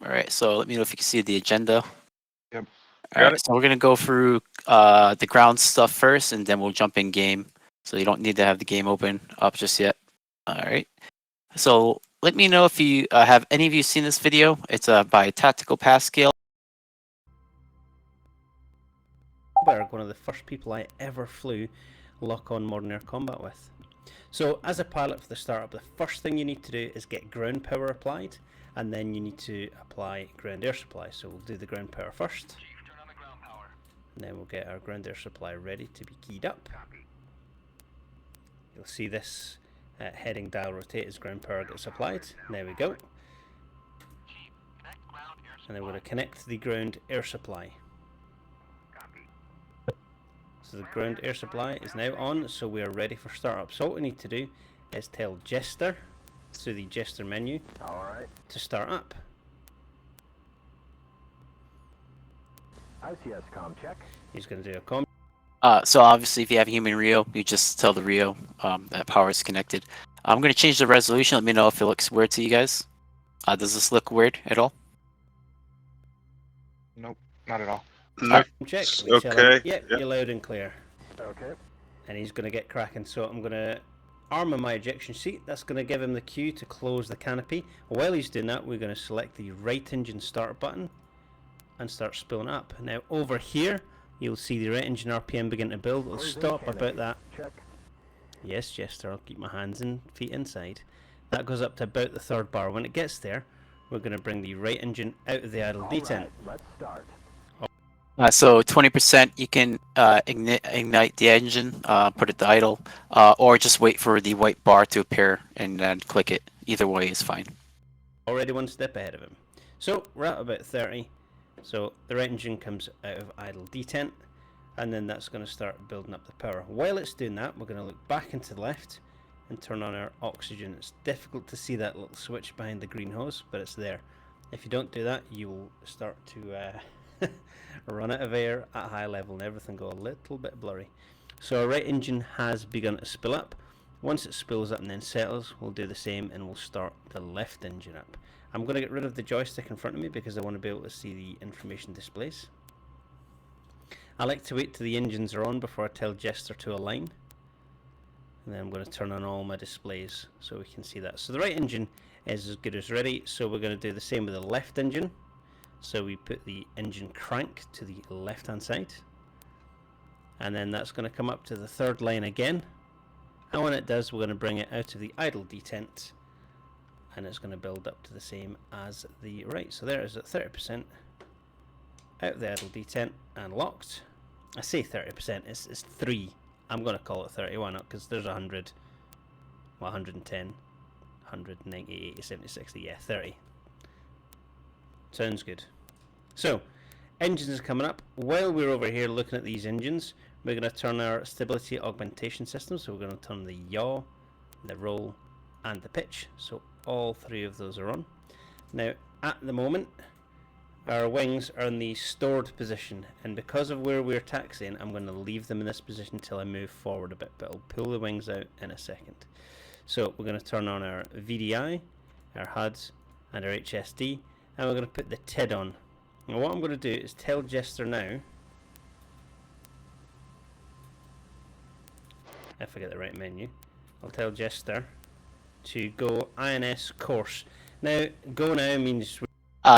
All right, so let me know if you can see the agenda. Yep. All right, so we're gonna go through the ground stuff first, and then we'll jump in game. So you don't need to have the game open up just yet. All right. So let me know if you have any of you seen this video. It's by Tactical Pascal. One of the first people I ever flew lock-on modern air combat with. So as a pilot for the startup, the first thing you need to do is get ground power applied, and then you need to apply ground air supply. So we'll do the ground power first. Chief, turn on the ground power. And then we'll get our ground air supply ready to be keyed up. Copy. You'll see this heading dial rotate as ground power gets applied. There we go. Chief, connect ground air supply. And then we're going to connect the ground air supply. Copy. So the ground air supply is now on, so we are ready for startup. So what we need to do is tell Jester, through the Jester menu, to start up. ICS com check. He's going to do a com. So obviously, if you have human Rio, you just tell the Rio that power is connected. I'm gonna change the resolution. Let me know if it looks weird to you guys. Does this look weird at all? Nope, not at all. Check. We tell him, Okay. yep, Yep. you're loud and clear. Okay. And he's going to get cracking. So I'm going to arm my ejection seat. That's going to give him the cue to close the canopy. While he's doing that, we're going to select the right engine start button and start spooling up. Now over here, you'll see the right engine RPM begin to build. It'll stop about that. Check. Yes, Jester, I'll keep my hands and feet inside. That goes up to about the third bar. When it gets there, we're going to bring the right engine out of the idle detent. Right, let's start. So 20%, you can ignite the engine, put it to idle, or just wait for the white bar to appear and then click it. Either way is fine. Already one step ahead of him. So we're at about 30. So the right engine comes out of idle detent, and then that's going to start building up the power. While it's doing that, we're going to look back into the left and turn on our oxygen. It's difficult to see that little switch behind the green hose, but it's there. If you don't do that, you will start to run out of air at high level and everything go a little bit blurry. So our right engine has begun to spill up. Once it spills up and then settles, we'll do the same and we'll start the left engine up. I'm going to get rid of the joystick in front of me because I want to be able to see the information displays. I like to wait till the engines are on before I tell Jester to align. And then I'm going to turn on all my displays so we can see that. So the right engine is as good as ready, so we're going to do the same with the left engine. So we put the engine crank to the left hand side, and then that's going to come up to the third line again, and when it does, we're going to bring it out of the idle detent, and it's going to build up to the same as the right. So there it is at 30% out of the idle detent and locked. I say 30%, it's 3. I'm going to call it 30. Why not? Because there's 100, well, 110, 190, 80, 70, 60, yeah, 30. Sounds good. So, engines are coming up. While we're over here looking at these engines, we're going to turn our stability augmentation system. So we're going to turn the yaw, the roll, and the pitch. So all 3 of those are on. Now, at the moment, our wings are in the stored position, and because of where we're taxiing, I'm going to leave them in this position until I move forward a bit, but I'll pull the wings out in a second. So we're going to turn on our VDI, our HUDs, and our HSD, and we're going to put the TID on. Now what I'm going to do is tell Jester now, if I get the right menu, I'll tell Jester to go INS course. Now, go now means...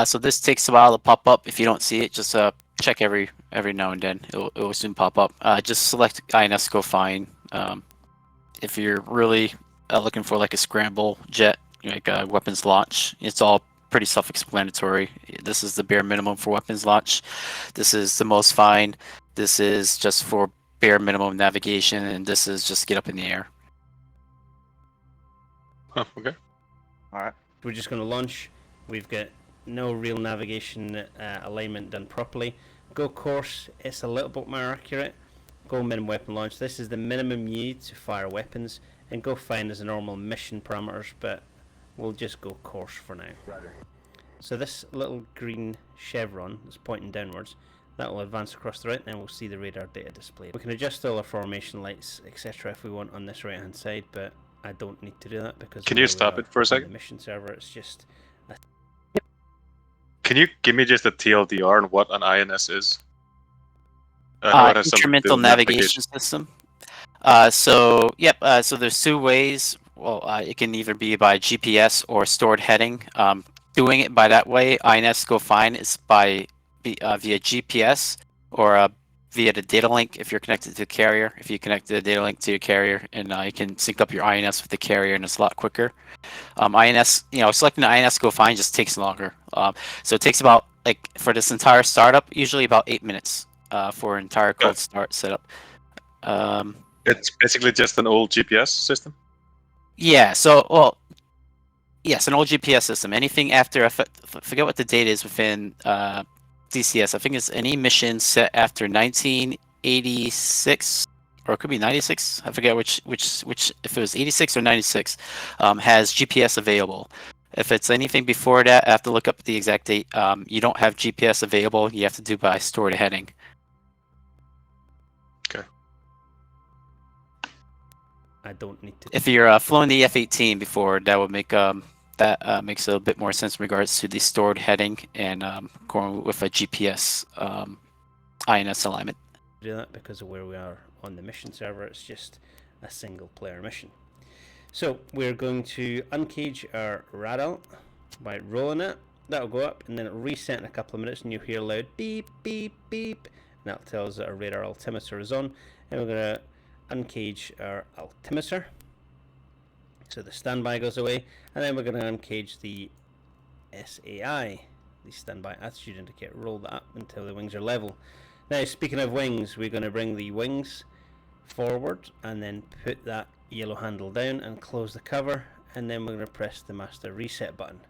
So this takes a while to pop up. If you don't see it, just check every now and then. It will soon pop up. Just select INS go fine. If you're really looking for like a scramble jet, like a weapons launch, it's all pretty self-explanatory. This is the bare minimum for weapons launch. This is the most fine. This is just for bare minimum navigation, and this is just get up in the air. Oh, okay. Alright. We're just going to launch. We've got no real navigation alignment done properly. Go course, it's a little bit more accurate. Go minimum weapon launch. This is the minimum you need to fire weapons, and go fine as a normal mission parameters, but we'll just go course for now. Roger. So this little green chevron that's pointing downwards, that will advance across the right, and then we'll see the radar data displayed. We can adjust all our formation lights, etc. if we want on this right hand side, but I don't need to do that because... Can you stop it for a second? The mission server, it's just... Can you give me just a TLDR on what an INS is? I know it has something to do Instrumental with navigation system. So there's two ways. Well, it can either be by GPS or stored heading. Doing it by that way, INS Go Find is by via GPS or via the data link if you're connected to the carrier. If you connect the data link to your carrier, and you can sync up your INS with the carrier, and it's a lot quicker. INS, selecting the INS Go Find just takes longer. So it takes about, like, for this entire startup, usually about 8 minutes for an entire cold start setup. It's basically just an old GPS system. Yeah. Yes, an old GPS system. Anything after, I forget what the date is within DCS. I think it's any mission set after 1986, or it could be 96. I forget which if it was 86 or 96, has GPS available. If it's anything before that, I have to look up the exact date. You don't have GPS available. You have to do by stored heading. I don't need to. If you're flown the F-14 before, that would make makes a bit more sense in regards to the stored heading and going with a GPS INS alignment. Do that because of where we are on the mission server. It's just a single player mission. So we're going to uncage our radar by rolling it. That'll go up and then it'll reset in a couple of minutes, and you'll hear loud beep beep beep, and that tells us that our radar altimeter is on. And we're going to uncage our altimeter, so the standby goes away, and then we're going to uncage the SAI, the standby attitude indicator. Roll that up until the wings are level. Now, speaking of wings, we're going to bring the wings forward and then put that yellow handle down and close the cover, and then we're going to press the master reset button.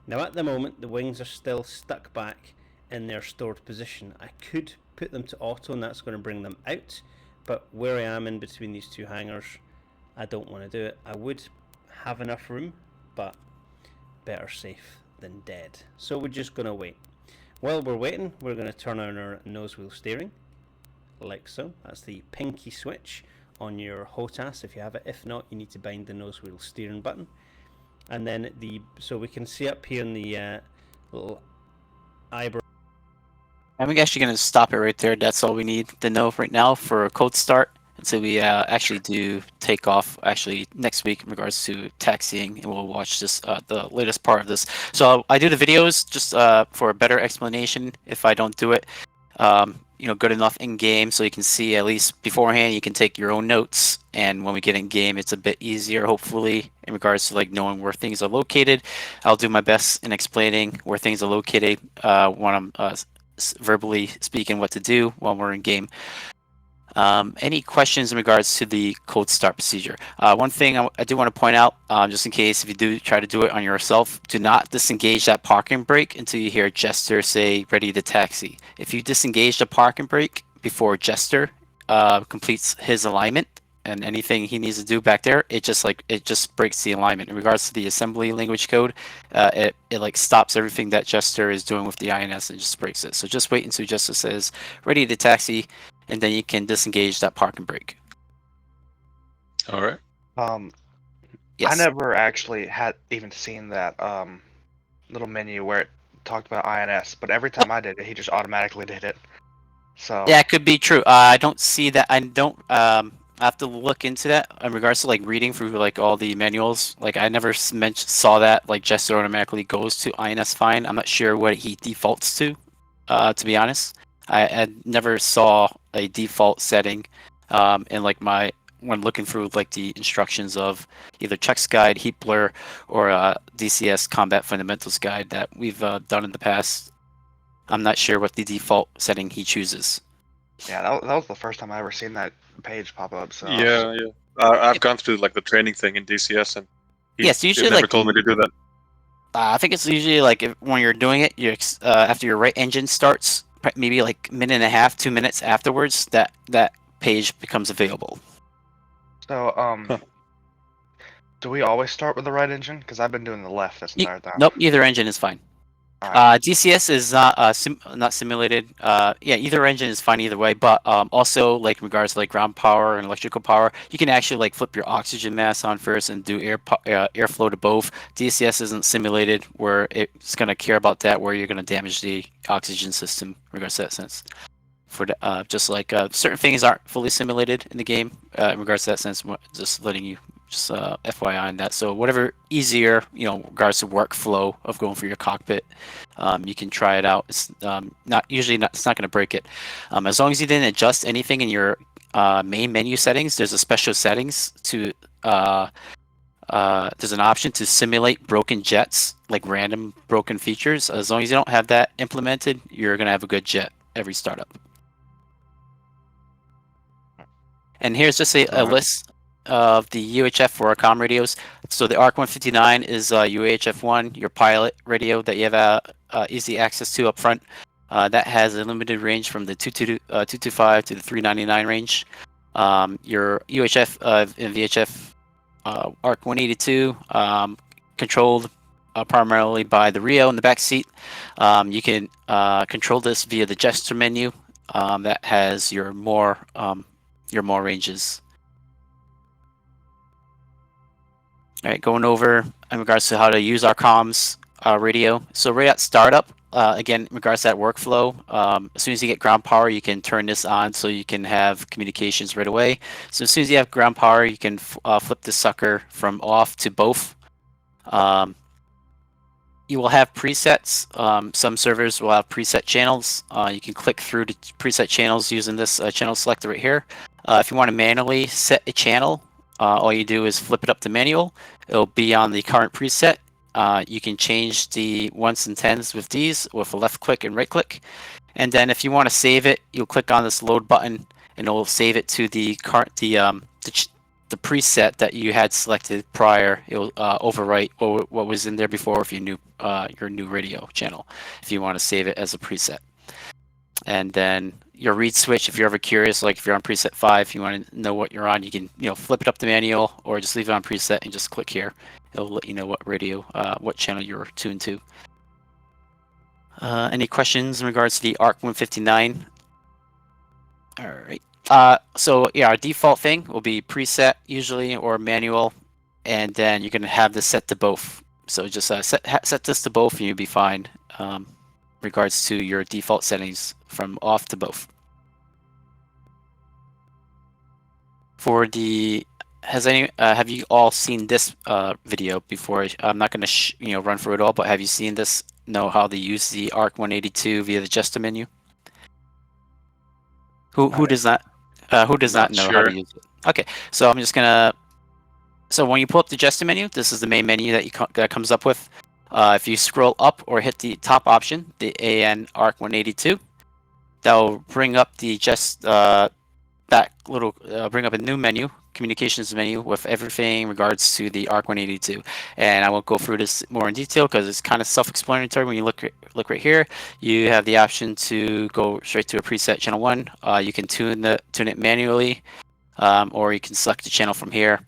Now at the moment the wings are still stuck back in their stored position. I could put them to auto and that's going to bring them out, but where I am in between these two hangars, I don't want to do it. I would have enough room, but better safe than dead. So we're just going to wait. While we're waiting, we're going to turn on our nose wheel steering, like so. That's the pinky switch on your HOTAS if you have it. If not, you need to bind the nose wheel steering button. And then so we can see up here in the little eyebrow. I'm actually going to stop it right there. That's all we need to know right now for a cold start until we actually do take off actually next week in regards to taxiing, and we'll watch this the latest part of this. So I do the videos just for a better explanation if I don't do it good enough in game, so you can see at least beforehand. You can take your own notes, and when we get in game, it's a bit easier, hopefully, in regards to like knowing where things are located. I'll do my best in explaining where things are located when I'm verbally speaking what to do while we're in game. Any questions in regards to the cold start procedure? One thing I do want to point out, just in case if you do try to do it on yourself, do not disengage that parking brake until you hear Jester say ready to taxi. If you disengage the parking brake before Jester completes his alignment and anything he needs to do back there, it just breaks the alignment. In regards to the assembly language code, it like stops everything that Jester is doing with the INS and just breaks it. So just wait until Jester says ready to taxi, and then you can disengage that parking brake. All right. Yes. I never actually had even seen that little menu where it talked about INS, but every time I did it, he just automatically did it. So Yeah, it could be true. I don't see that. I don't. I have to look into that in regards to like reading through like all the manuals. Like I never saw that like Jester automatically goes to INS find. I'm not sure what he defaults to be honest. I never saw a default setting in like when looking through like the instructions of either Check's Guide, Heat Blur, or DCS Combat Fundamentals Guide that we've done in the past. I'm not sure what the default setting he chooses. yeah, that was the first time I ever seen that page pop up. So Yeah. I've gone through like the training thing in DCS, and Yes, usually he never like told me to do that. I think it's usually like when you're doing it, you after your right engine starts, maybe like minute and a half, 2 minutes afterwards, that page becomes available. So do we always start with the right engine? Because I've been doing the left this entire time. Nope, either engine is fine. DCS is not not simulated. Yeah, either engine is fine either way. But also, like in regards to like ground power and electrical power, you can actually like flip your oxygen mass on first and do airflow to both. DCS isn't simulated where it's gonna care about that, where you're gonna damage the oxygen system. In regards to that sense, for the, just like certain things aren't fully simulated in the game. In regards to that sense, just letting you just FYI on that. So whatever easier, in regards to workflow of going for your cockpit, you can try it out. It's not usually not. It's not going to break it, as long as you didn't adjust anything in your main menu settings. There's a special settings to. There's an option to simulate broken jets, like random broken features. As long as you don't have that implemented, you're going to have a good jet every startup. And here's just a list of the UHF for our comm radios. So the ARC 159 is UHF-1, your pilot radio that you have easy access to up front. That has a limited range from the 225 to the 399 range. Your UHF and VHF ARC 182 controlled primarily by the Rio in the back seat. You can control this via the gesture menu that has your more ranges. All right, going over in regards to how to use our comms radio. So right at startup, again, in regards to that workflow, as soon as you get ground power, you can turn this on so you can have communications right away. So as soon as you have ground power, you can flip the sucker from off to both. You will have presets. Some servers will have preset channels. You can click through the preset channels using this channel selector right here. If you want to manually set a channel, all you do is flip it up to manual. It'll be on the current preset. You can change the 1s and 10s with these with a left click and right click. And then if you want to save it, you'll click on this load button and it'll save it to the preset that you had selected prior. It'll overwrite what was in there before if you knew your new radio channel, if you want to save it as a preset. And then your read switch, if you're ever curious, like if you're on preset 5, you want to know what you're on, you can flip it up to manual or just leave it on preset and just click here. It'll let you know what radio, what channel you're tuned to. Any questions in regards to the ARC 159? All right. So yeah, our default thing will be preset usually or manual, and then you're gonna have this set to both. So just set this to both, and you'll be fine. Regards to your default settings from off to both. For the have you all seen this video before? I'm not gonna run through it all, but have you seen this? Know how to use the ARC 182 via the gesture menu? Who does not? Who does not know how to use it? Okay, so I'm just gonna. So when you pull up the gesture menu, this is the main menu that comes up with. If you scroll up or hit the top option, the AN ARC 182, that will bring up the bring up a new menu, communications menu with everything in regards to the ARC 182. And I won't go through this more in detail because it's kind of self-explanatory. When you look right here, you have the option to go straight to a preset channel 1. You can tune it manually, or you can select the channel from here.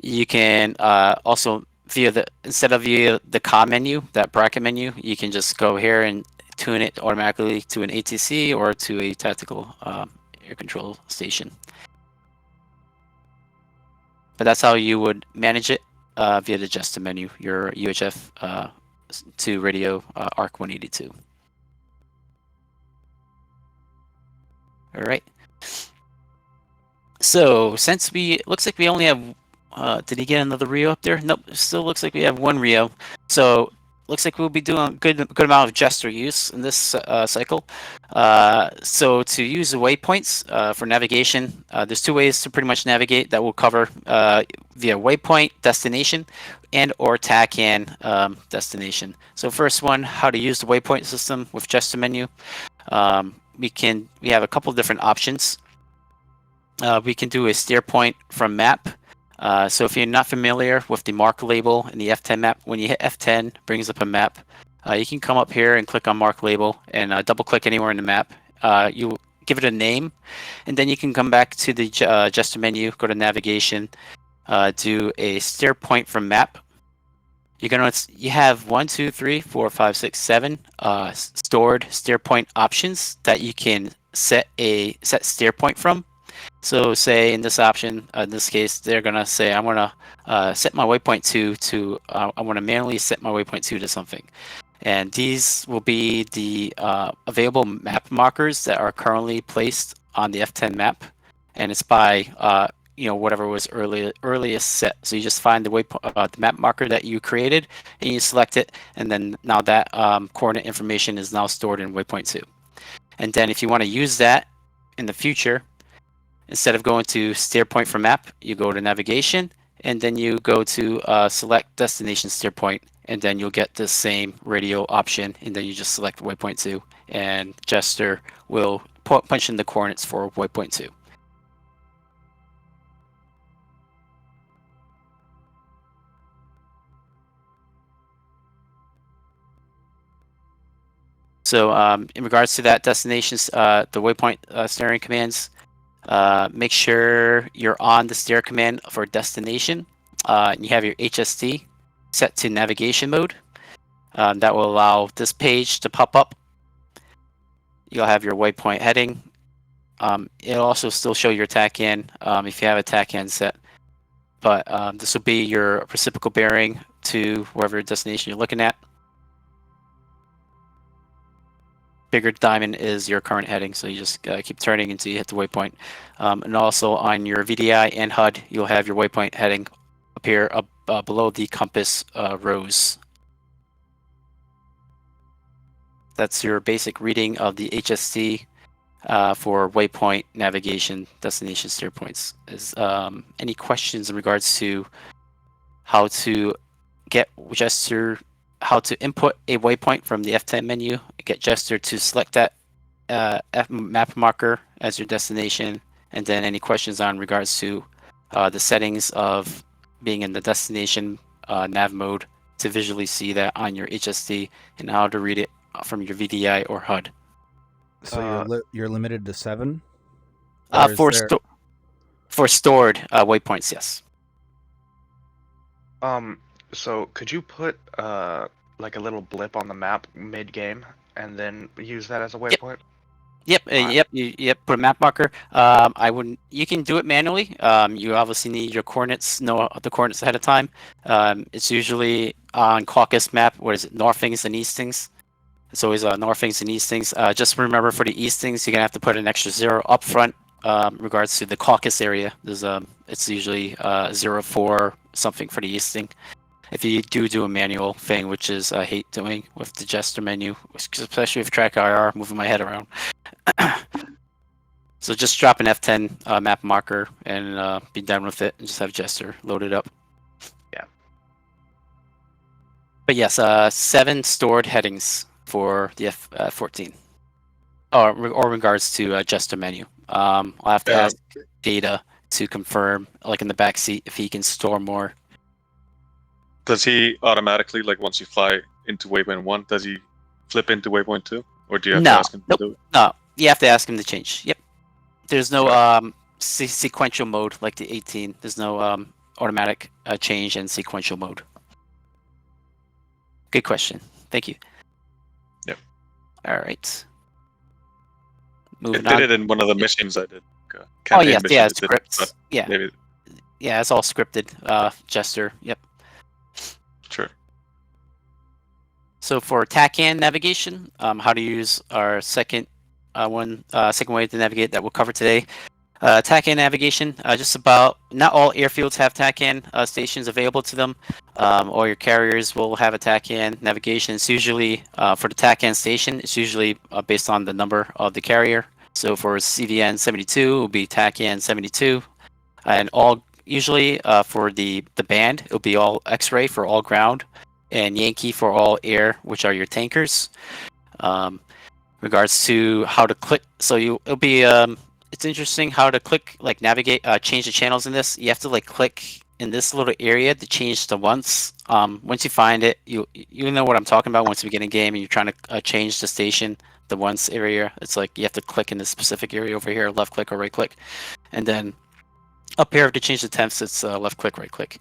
You can also instead of via the comm menu, that bracket menu, you can just go here and tune it automatically to an ATC or to a tactical air control station. But that's how you would manage it via the gesture menu, your UHF to radio ARC 182. All right. So since looks like we only have. Did he get another Rio up there? Nope. Still looks like we have one Rio. So looks like we'll be doing a good amount of gesture use in this cycle. So to use the waypoints for navigation, there's two ways to pretty much navigate that we'll cover via waypoint destination and or TACAN destination. So first one, how to use the waypoint system with gesture menu. We have a couple different options. We can do a steer point from map. So if you're not familiar with the mark label in the F10 map, when you hit F10, it brings up a map. You can come up here and click on mark label and double click anywhere in the map. You give it a name, and then you can come back to the gesture menu, go to navigation, do a steer point from map, you have 1, 2, 3, 4, 5, 6, 7 stored steer point options that you can set steer point from. So say in this option, in this case, they're gonna say I want to set my waypoint to I want to manually set my waypoint to something, and these will be the available map markers that are currently placed on the F10 map, and it's by whatever was earliest set. So you just find the the map marker that you created, and you select it, and then now that coordinate information is now stored in waypoint 2. And then if you want to use that in the future, instead of going to steer point from map, you go to navigation, and then you go to select destination steer point, and then you'll get the same radio option, and then you just select waypoint 2, and Jester will punch in the coordinates for waypoint 2. So in regards to that destinations, the waypoint steering commands, make sure you're on the steer command for destination. And you have your HST set to navigation mode. That will allow this page to pop up. You'll have your waypoint heading. It'll also still show your TACAN if you have a TACAN set. But this will be your reciprocal bearing to wherever destination you're looking at. Bigger diamond is your current heading, so you just keep turning until you hit the waypoint. And also on your VDI and HUD, you'll have your waypoint heading appear below the compass rows. That's your basic reading of the HST for waypoint navigation destination steer points. Is any questions in regards to how to get Jester, how to input a waypoint from the F10 menu, get Jester to select that map marker as your destination, and then any questions on regards to the settings of being in the destination nav mode to visually see that on your HST, and how to read it from your VDI or HUD. So you're limited to 7? For stored waypoints, yes. So could you put like a little blip on the map mid-game and then use that as a waypoint? Yep. Put a map marker. You can do it manually. You obviously need your coordinates, know the coordinates ahead of time. It's usually on caucus map. What is it? Northings and Eastings. It's always Northings and Eastings. Just remember for the Eastings, you're gonna have to put an extra 0 up front. Regards to the caucus area, there's it's usually 0.4 something for the Easting. If you do a manual thing, which is I hate doing with the Jester menu, especially with track IR, moving my head around. So just drop an F10 map marker and be done with it, and just have Jester loaded up. Yeah. But yes, 7 stored headings for the F14. Or regards to Jester menu. I'll have to ask Data to confirm, like in the back seat, if he can store more. Does he automatically, like once you fly into waypoint 1, does he flip into waypoint 2? Or do you have to ask him to do it? No, you have to ask him to change. Yep. There's no sequential mode like the 18. There's no automatic change in sequential mode. Good question. Thank you. Yep. All right. It did it in one of the missions I did. Oh yes, yeah, scripts. Yeah. Maybe. Yeah, it's all scripted. Jester. Yep. Sure. So for TACAN navigation, how to use our second way to navigate that we'll cover today. TACAN navigation, just about not all airfields have TACAN stations available to them. All your carriers will have a TACAN navigation. It's usually for the TACAN station. It's usually based on the number of the carrier. So for CVN 72, it will be TACAN 72, and all usually for the band, it'll be all X-ray for all ground, and Yankee for all air, which are your tankers. Regards to how to click, so it'll be it's interesting how to click, like navigate, change the channels in this. You have to like click in this little area to change to once. Once you find it, you know what I'm talking about. Once you begin a game and you're trying to change the station, the once area, it's like you have to click in this specific area over here, left click or right click, and then up here to change the temps, it's left click, right click.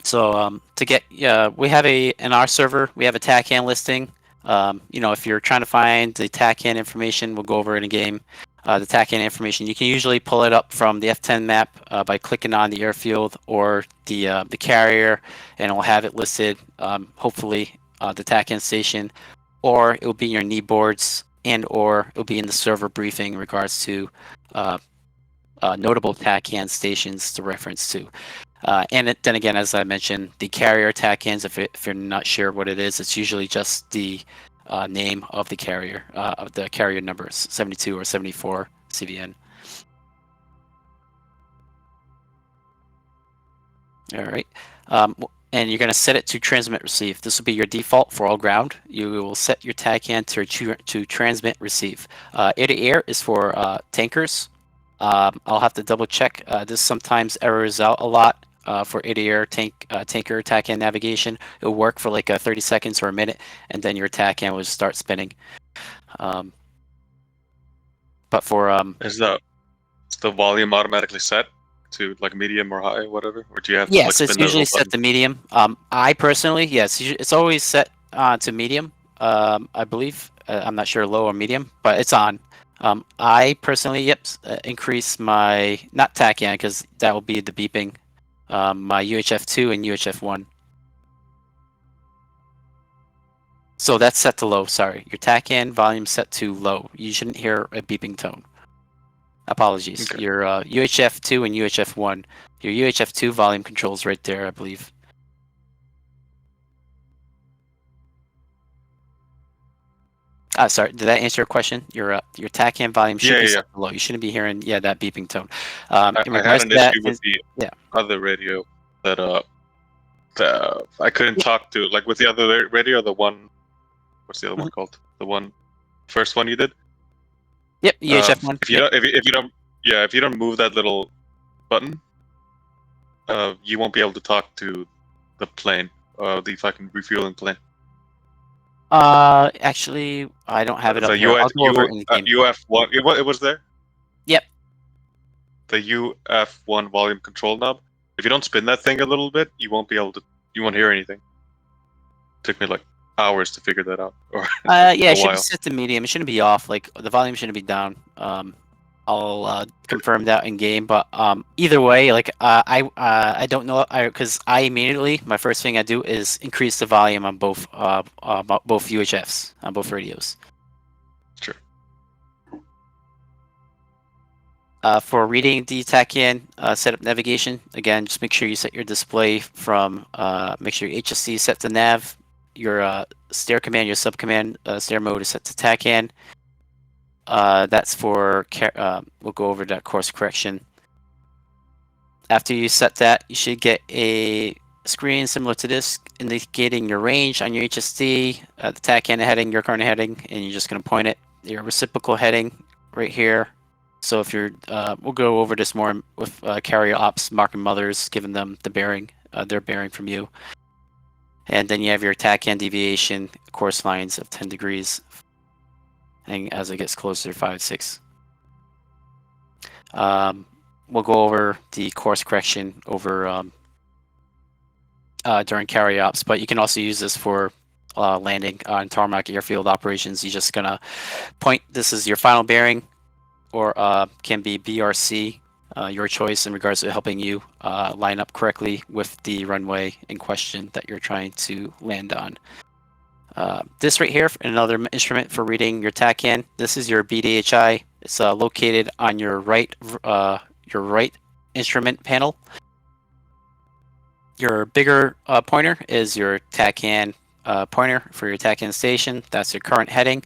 So to get, we have in our server, we have a TACAN listing. If you're trying to find the TACAN information, we'll go over it in a game. The TACAN information, you can usually pull it up from the F10 map by clicking on the airfield or the carrier, and it will have it listed. Hopefully, the TACAN station, or it will be in your knee boards, or it will be in the server briefing in regards to notable TACAN stations to reference to. Then again, as I mentioned, the carrier TACANs, if you're not sure what it is, it's usually just the name of the carrier, of the carrier numbers, 72 or 74 CVN. All right. And you're going to set it to transmit receive. This will be your default for all ground. You will set your TACAN to transmit receive. Air-to-air is for tankers. I'll have to double check. This sometimes errors out a lot. For air-to-air tanker TACAN navigation, it'll work for like 30 seconds or a minute, and then your TACAN will start spinning. But for Is the volume automatically set to like medium or high, whatever, or do you have to yes, like, it's spin the usually little set to medium. I personally, yes, it's always set to medium. I believe I'm not sure low or medium, but it's on. I personally, increase my not TACAN because that will be the beeping. My UHF2 and UHF1. So that's set to low, sorry. Your TACAN volume set to low. You shouldn't hear a beeping tone. Apologies. Okay. Your UHF2 and UHF1. Your UHF2 volume controls right there, I believe. Sorry, did that answer your question? Your TACAN volume should be set to low. You shouldn't be hearing that beeping tone. I had an issue with the yeah. other radio that I couldn't talk to. Like with the other radio, the one, what's the other one called? The first one you did. Yep, UHF1. If you don't move that little button, you won't be able to talk to the plane, the fucking refueling plane. Actually, I don't have it up here. I'll go over it in the game. UF1, it was there? Yep. The UF1 volume control knob. If you don't spin that thing a little bit, you won't hear anything. Took me like hours to figure that out. Or it should be set to medium. It shouldn't be off. Like the volume shouldn't be down. I'll confirm that in game. But either way, like I don't know. Because I immediately, my first thing I do is increase the volume on both UHFs on both radios. Sure. For reading the TACAN setup navigation, again, just make sure you set your display from. Make sure your HSC is set to nav. Your stair command, your sub command stair mode is set to TACAN. That's for we'll go over that course correction. After you set that, you should get a screen similar to this indicating your range on your HSD, the TACAN heading, your current heading, and you're just going to point it. Your reciprocal heading right here. So if you're, we'll go over this more with carrier ops, marking mothers, giving them the bearing, their bearing from you. And then you have your TACAN deviation course lines of 10 degrees. And as it gets closer, 5, 6. We'll go over the course correction over during carry ops, but you can also use this for landing on tarmac airfield operations. You're just gonna point. This is your final bearing, or can be BRC, your choice in regards to helping you line up correctly with the runway in question that you're trying to land on. This right here, another instrument for reading your TACAN. This is your BDHI. It's located on your right instrument panel. Your bigger pointer is your TACAN pointer for your TACAN station. That's your current heading.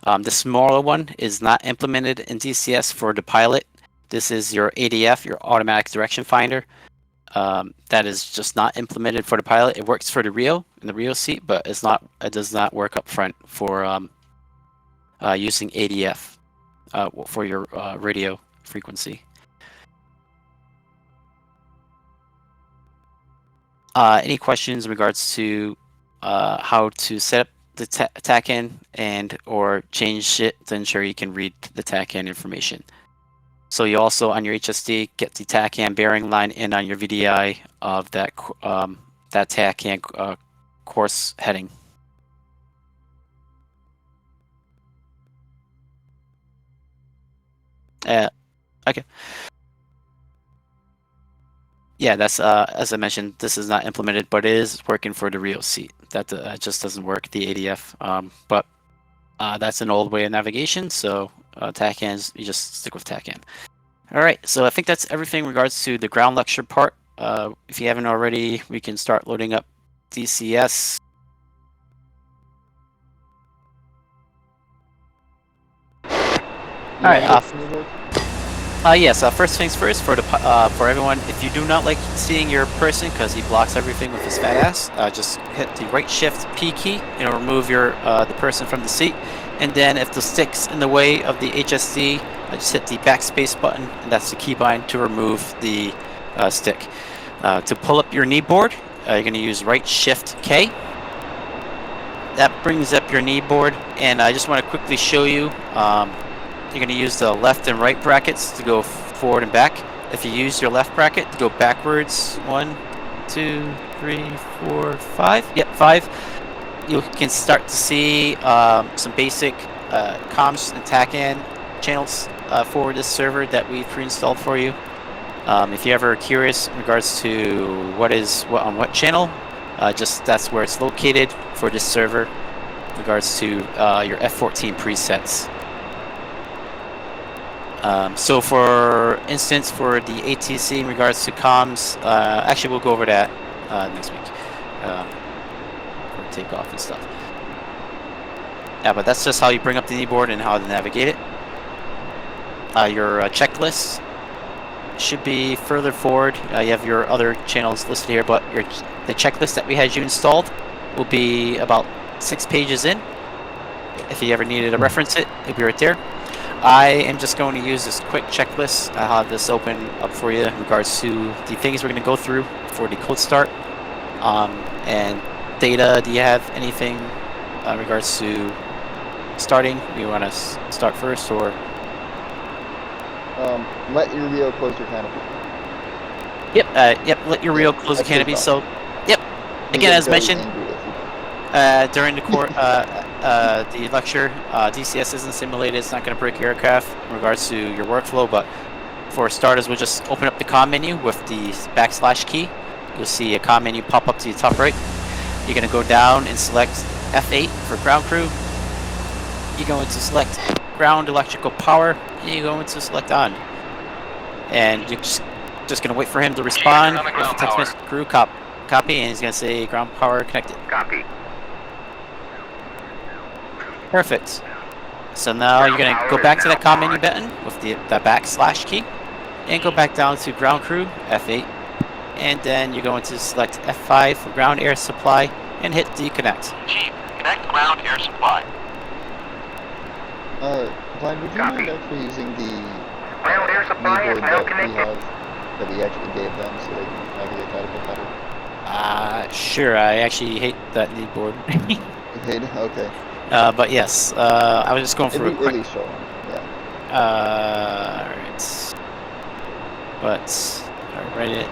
The smaller one is not implemented in DCS for the pilot. This is your ADF, your automatic direction finder. That is just not implemented for the pilot. It works for the Rio in the Rio seat, but it does not work up front for using ADF for your radio frequency. Any questions in regards to how to set up the TACAN and or change it to ensure you can read the TACAN information? So you also, on your HSD, get the TACAN bearing line in on your VDI of that that TACAN course heading. Okay. Yeah, that's as I mentioned, this is not implemented, but it is working for the Rio seat. That just doesn't work the ADF. But that's an old way of navigation, so TACANs, you just stick with TACAN. All right, so I think that's everything in regards to the ground lecture part. If you haven't already, we can start loading up DCS. All right. Yes. First things first for the for everyone. If you do not like seeing your person because he blocks everything with his fat ass, just hit the right shift P key and it'll remove your the person from the seat. And then if the stick's in the way of the HSD, just hit the backspace button, and that's the keybind to remove the stick. To pull up your knee board, you're going to use right shift K. That brings up your knee board, and I just want to quickly show you. You're going to use the left and right brackets to go forward and back. If you use your left bracket to go backwards, 1, 2, 3, 4, 5. Yep, 5. You can start to see some basic comms and TACAN channels for this server that we've pre-installed for you. If you're ever curious in regards to what is what on what channel, just that's where it's located for this server in regards to your F-14 presets. So for instance, for the ATC in regards to comms, actually we'll go over that next week for takeoff and stuff. Yeah, but that's just how you bring up the knee board and how to navigate it. Your checklist should be further forward. You have your other channels listed here, but the checklist that we had you installed will be about 6 pages in. If you ever needed to reference it, it'll be right there. I am just going to use this quick checklist. I'll have this open up for you in regards to the things we're going to go through for the code start. And data, do you have anything in regards to starting? Do you want to start first, or? Let your Rio close your canopy. Yep, yep, let your Rio close the canopy. So, yep, again, as mentioned, during the the lecture, DCS isn't simulated. It's not going to break your aircraft in regards to your workflow, but for starters, we'll just open up the comm menu with the / key. You'll see a comm menu pop up to the top right. You're going to go down and select F8 for ground crew. You're going to select ground electrical power, and you're going to select on. And you're just going to wait for him to respond with the text message crew copy, and he's going to say ground power connected. Copy. Perfect. So now you're going to go back to that comm menu button with the / key, and go back down to ground crew, F8, and then you're going to select F5 for ground air supply, and hit deconnect. Chief, connect ground air supply. Blind, would you mind actually using the Ground air supply is now connected. that we actually gave them so they can navigate that a bit better? Sure, I actually hate that knee board. Okay. But yes, I was just going for a quick... Really show them, yeah. Alright. But, alright, write it.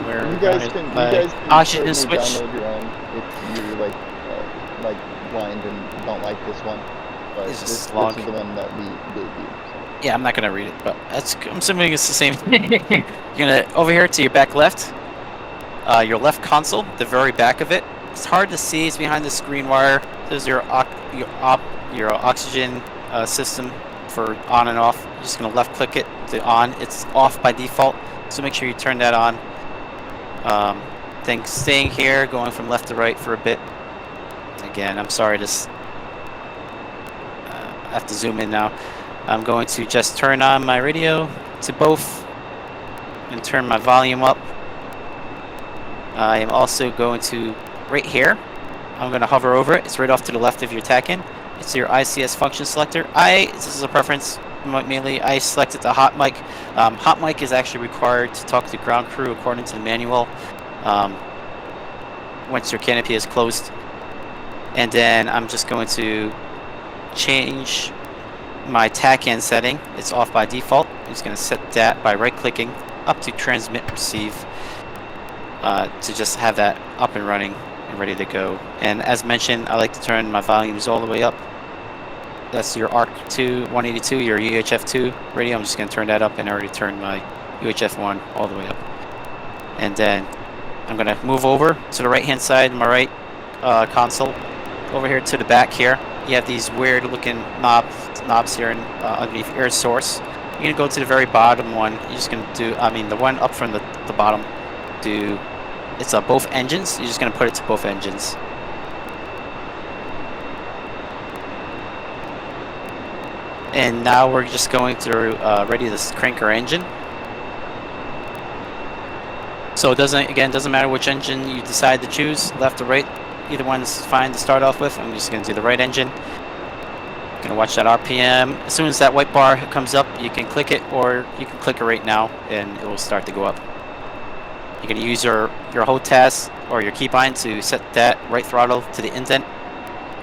Where You guys can oxygen certainly switch. download your own if you're like blind and don't like this one. But It's this just is log. the one that we gave you. So. Yeah, I'm not gonna read it, but I'm assuming it's the same thing. You're gonna, over here to your back left, your left console, the very back of it. It's hard to see, it's behind the screen wire. There's your oxygen system for on and off. You're just gonna left click it to on. It's off by default, so make sure you turn that on. Then staying here, going from left to right for a bit. Again, I'm sorry, I have to zoom in now. I'm going to just turn on my radio to both and turn my volume up. I am also going to, right here, I'm going to hover over it. It's right off to the left of your TACAN. It's your ICS function selector. This is a preference mainly. I selected the hot mic. Hot mic is actually required to talk to ground crew according to the manual once your canopy is closed. And then I'm just going to change my TACAN setting. It's off by default. I'm just going to set that by right clicking up to transmit receive. to just have that up and running and ready to go. And as mentioned, I like to turn my volumes all the way up. That's your ARC2 182, your UHF2 radio. I'm just going to turn that up, and I already turned my UHF1 all the way up. And then I'm going to move over to the right-hand side, my right console, over here to the back here. You have these weird-looking knobs here underneath air source. You're going to go to the very bottom one. You're just going to do, the one up from the bottom. It's both engines. You're just going to put it to both engines. And now we're just going to ready to crank our engine. So it doesn't matter which engine you decide to choose, left or right. Either one's fine to start off with. I'm just going to do the right engine. Gonna watch that RPM. As soon as that white bar comes up, you can click it, or you can click it right now, and it will start to go up. You're gonna use your HOTAS or your keybind to set that right throttle to the indent.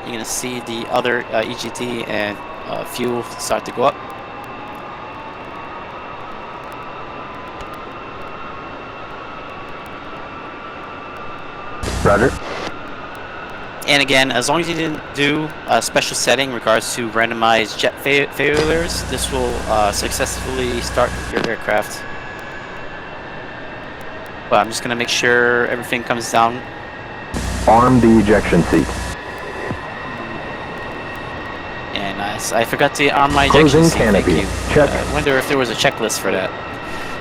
You're gonna see the other EGT and fuel start to go up. Roger. And again, as long as you didn't do a special setting in regards to randomized jet failures, this will successfully start your aircraft. But I'm just going to make sure everything comes down. Arm the ejection seat. And I forgot to arm my ejection Closing seat. Thank canopy. you. Check. I wonder if there was a checklist for that.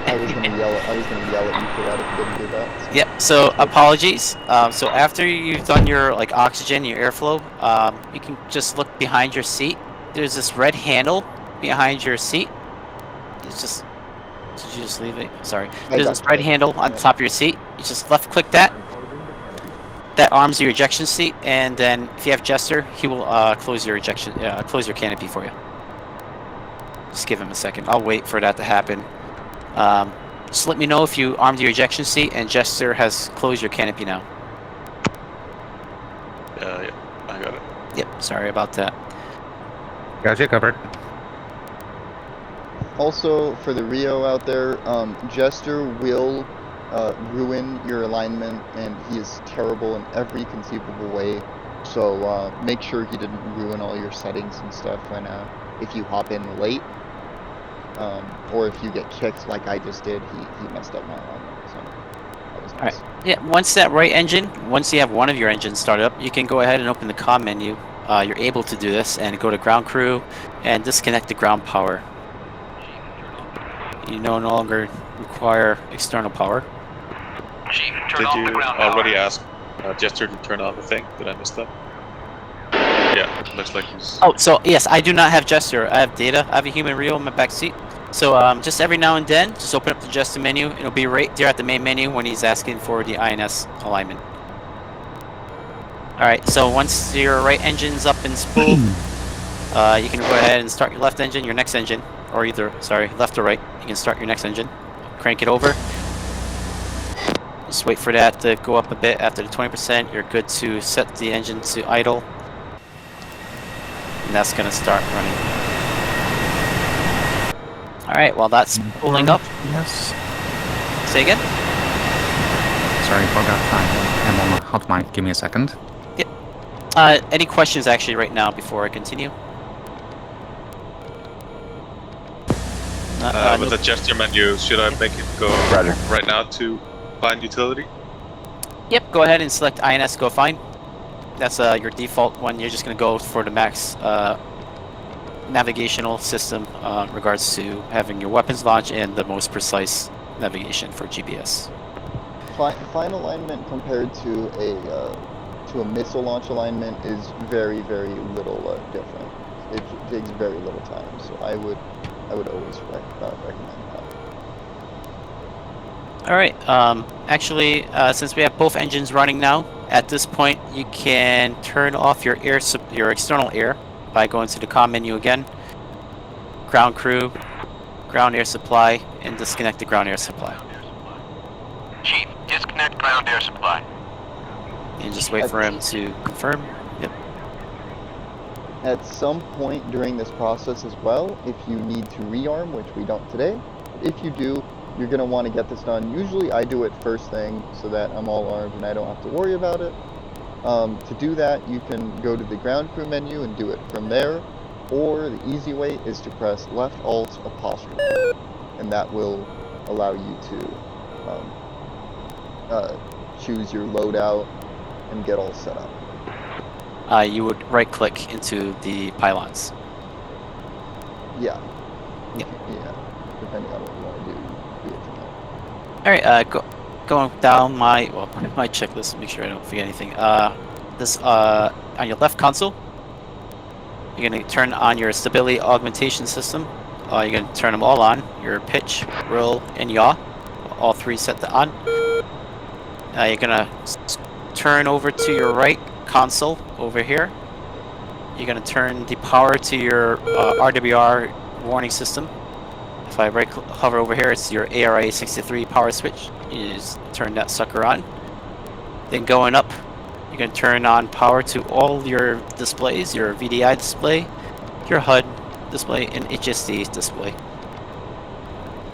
I was gonna yell at you for that if you didn't do that. Yep, so apologies. So after you've done your oxygen, your airflow, you can just look behind your seat. There's this red handle behind your seat. It's just, did you just leave it? Sorry. There's this red handle on top of your seat. You just left click that. That arms your ejection seat, and then if you have Jester, he will close your canopy for you. Just give him a second. I'll wait for that to happen. Just let me know if you armed your ejection seat and Jester has closed your canopy now. Yeah, I got it. Yep, sorry about that. Got you covered. Also, for the Rio out there, Jester will ruin your alignment, and he is terrible in every conceivable way. So make sure he didn't ruin all your settings and stuff when if you hop in late. Or if you get kicked like I just did, he messed up my alignment, so that was nice. Alright, yeah, once you have one of your engines started up, you can go ahead and open the comm menu. You're able to do this and go to ground crew and disconnect the ground power. You no longer require external power. Chief, Did turn off the you ground already power. ask Jester to turn on the thing? Did I miss that? Yeah, looks like he's... Oh, so yes, I do not have Jester. I have Data. I have a human Rio in my back seat. So just every now and then, just open up the Jester menu. It'll be right there at the main menu when he's asking for the INS alignment. Alright, so once your right engine's up and spooled, you can go ahead and start your left engine, your next engine, or left or right. You can start your next engine. Crank it over. Just wait for that to go up a bit. After the 20%, you're good to set the engine to idle. And that's going to start running. Alright, while that's pulling up. Yes. Say again? Sorry, forgot I'm on the hotline. Give me a second. Yep. Any questions actually right now before I continue? with the gesture menu, should I make it go Roger. right now to find utility? Yep, go ahead and select INS Go Find. That's your default one. You're just going to go for the max navigational system in regards to having your weapons launch and the most precise navigation for GPS. Fine alignment compared to a missile launch alignment is very, very little different. It takes very little time, so I would always recommend that. All right. Actually, since we have both engines running now, at this point you can turn off your external air by going to the comm menu again, ground crew, ground air supply, and disconnect the ground air supply. Chief, disconnect ground air supply. And just wait for him to confirm. Yep. At some point during this process as well, if you need to rearm, which we don't today, if you do, you're going to want to get this done. Usually I do it first thing so that I'm all armed and I don't have to worry about it. To do that, you can go to the ground crew menu and do it from there, or the easy way is to press left alt apostrophe, and that will allow you to choose your loadout and get all set up. You would right click into the pylons. Yeah. Yep. Yeah. Depending on what you want to do. Alright, going down my checklist, make sure I don't forget anything. This on your left console, you're gonna turn on your stability augmentation system. You're gonna turn them all on. Your pitch, roll, and yaw, all three set to on. You're gonna turn over to your right console over here. You're gonna turn the power to your RWR warning system. If I hover over here, it's your ARA 63 power switch. You just turn that sucker on. Then going up, you're going to turn on power to all your displays, your VDI display, your HUD display, and HSD display.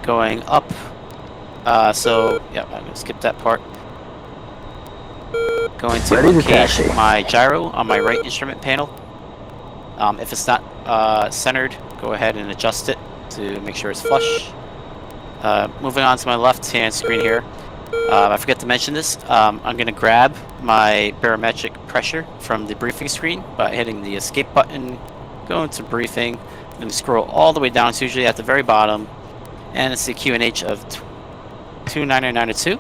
Going up, so yeah, I'm going to skip that part. Going to locate my gyro on my right instrument panel. If it's not centered, go ahead and adjust it to make sure it's flush. Moving on to my left hand screen here, I forgot to mention this. I'm going to grab my barometric pressure from the briefing screen by hitting the escape button, go into briefing, I'm going to scroll all the way down. It's usually at the very bottom, and it's the QNH of 29992.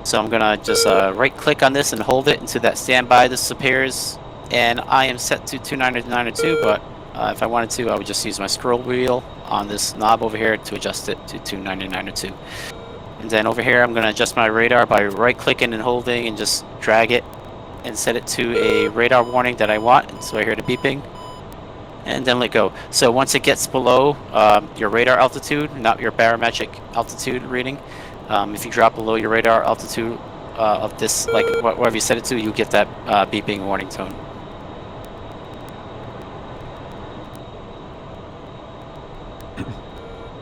So I'm going to just right click on this and hold it until that standby disappears, and I am set to 29992, but if I wanted to, I would just use my scroll wheel on this knob over here to adjust it to 29902. And then over here, I'm going to adjust my radar by right-clicking and holding and just drag it and set it to a radar warning that I want. So I hear the beeping, and then let go. So once it gets below your radar altitude, not your barometric altitude reading, if you drop below your radar altitude of this, like whatever you set it to, you get that beeping warning tone.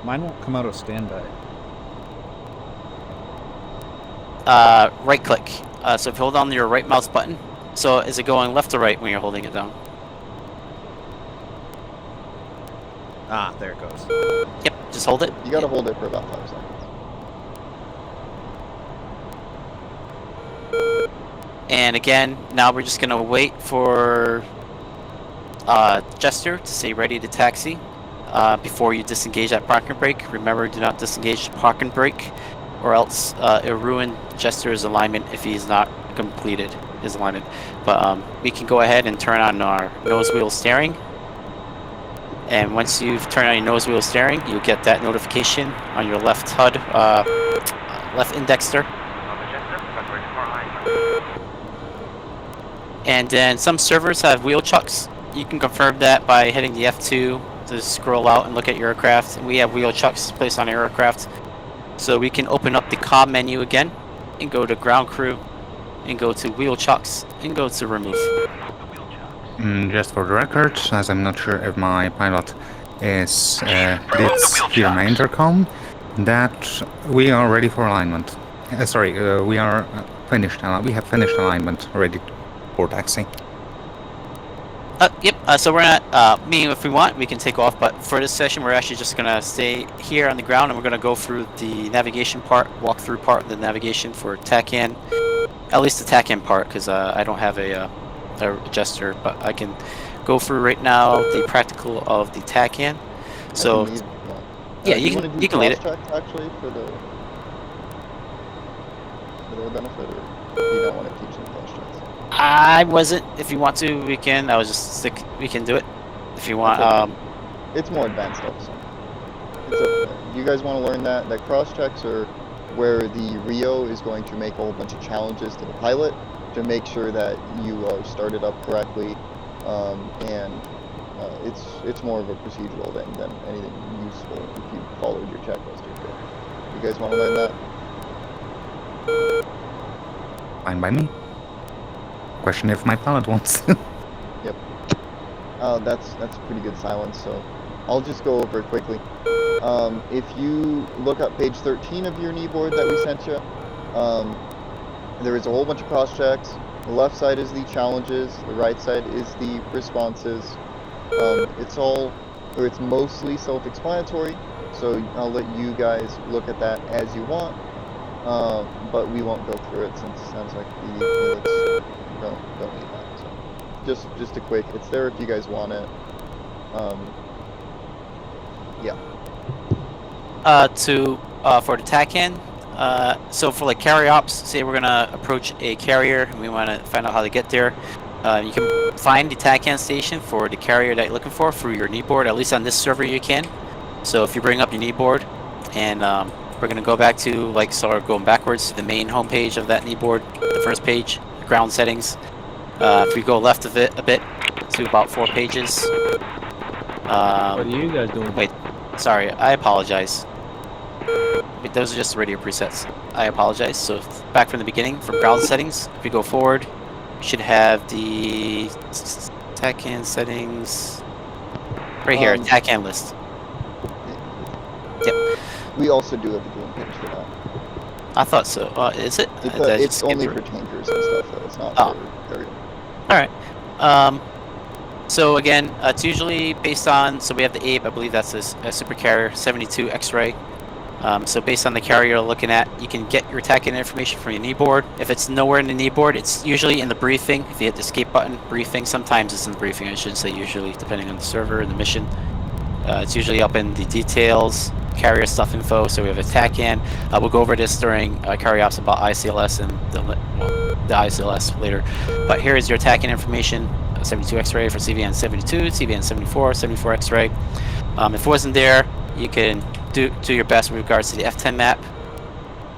Mine won't come out of standby. Right click. So if you hold on to your right mouse button, so is it going left or right when you're holding it down? Ah, there it goes. Yep, just hold it. You gotta hold it for about 5 seconds. And again, now we're just gonna wait for Jester to say ready to taxi before you disengage that parking brake. Remember, do not disengage the parking brake, or else it'll ruin Jester's alignment if he's not completed his alignment. But we can go ahead and turn on our nose wheel steering. And once you've turned on your nose wheel steering, you get that notification on your left HUD, left indexer. And then some servers have wheel chucks. You can confirm that by hitting the F2 to scroll out and look at your aircraft. We have wheel chucks placed on our aircraft. So we can open up the comm menu again and go to ground crew and go to wheel chucks and go to remove. Just for the record, as I'm not sure if my pilot is did hear my intercom, that we are ready for alignment. We are finished. We have finished alignment, ready for taxi. Yep, so we're not, meaning if we want, we can take off, but for this session, we're actually just going to stay here on the ground, and we're going to go through the navigation part, walk through part of the navigation for TACAN, at least the TACAN part, because I don't have a adjuster, but I can go through right now the practical of the TACAN. So, yeah, you can lead it. Actually, for their benefit, or you don't want to teach them cross checks? I wasn't. If you want to, we can. I was just we can do it. If you want. It's more advanced stuff. So it's okay. You guys want to learn that cross checks are where the Rio is going to make a whole bunch of challenges to the pilot to make sure that you are started up correctly, and it's more of a procedural thing than anything useful if you followed your checklist. You guys want to learn that? Fine by me. Question if my pilot wants to. Yep. That's pretty good silence, so I'll just go over it quickly. If you look up page 13 of your knee board that we sent you, there is a whole bunch of cross checks. The left side is the challenges, the right side is the responses. It's mostly self-explanatory, so I'll let you guys look at that as you want, but we won't go through it since it sounds like the helix don't need that. So just a quick, it's there if you guys want it. Yeah. For the TACAN, so for like carrier ops, say we're gonna approach a carrier and we want to find out how to get there. You can find the TACAN station for the carrier that you're looking for through your knee board. At least on this server you can. So if you bring up your knee board, and we're gonna go back to going backwards to the main homepage of that knee board, the first page, the ground settings. If we go left of it a bit to about 4 pages. What are you guys doing? Wait, sorry, I apologize. Wait, those are just the radio presets. I apologize. So back from the beginning, from ground settings, if we go forward, we should have the TACAN settings right here, TACAN list. Yep. We also do have a game page for that. I thought so. Is it? It's only for tankers and stuff, though. It's not for aerial. Alright. So again, it's usually based on, so we have the Abe, I believe that's a super carrier, 72 X-ray. So based on the carrier you're looking at, you can get your TACAN information from your knee board. If it's nowhere in the knee board, it's usually in the briefing. If you hit the escape button, briefing, sometimes it's in the briefing, I shouldn't say usually, depending on the server and the mission. It's usually up in the details, carrier stuff info, so we have a TACAN. We'll go over this during carrier ops about ICLS and the ICLS later. But here is your TACAN information, 72 X-ray for CVN 72, CVN 74, 74 X-ray. If it wasn't there, you can do your best with regards to the F10 map.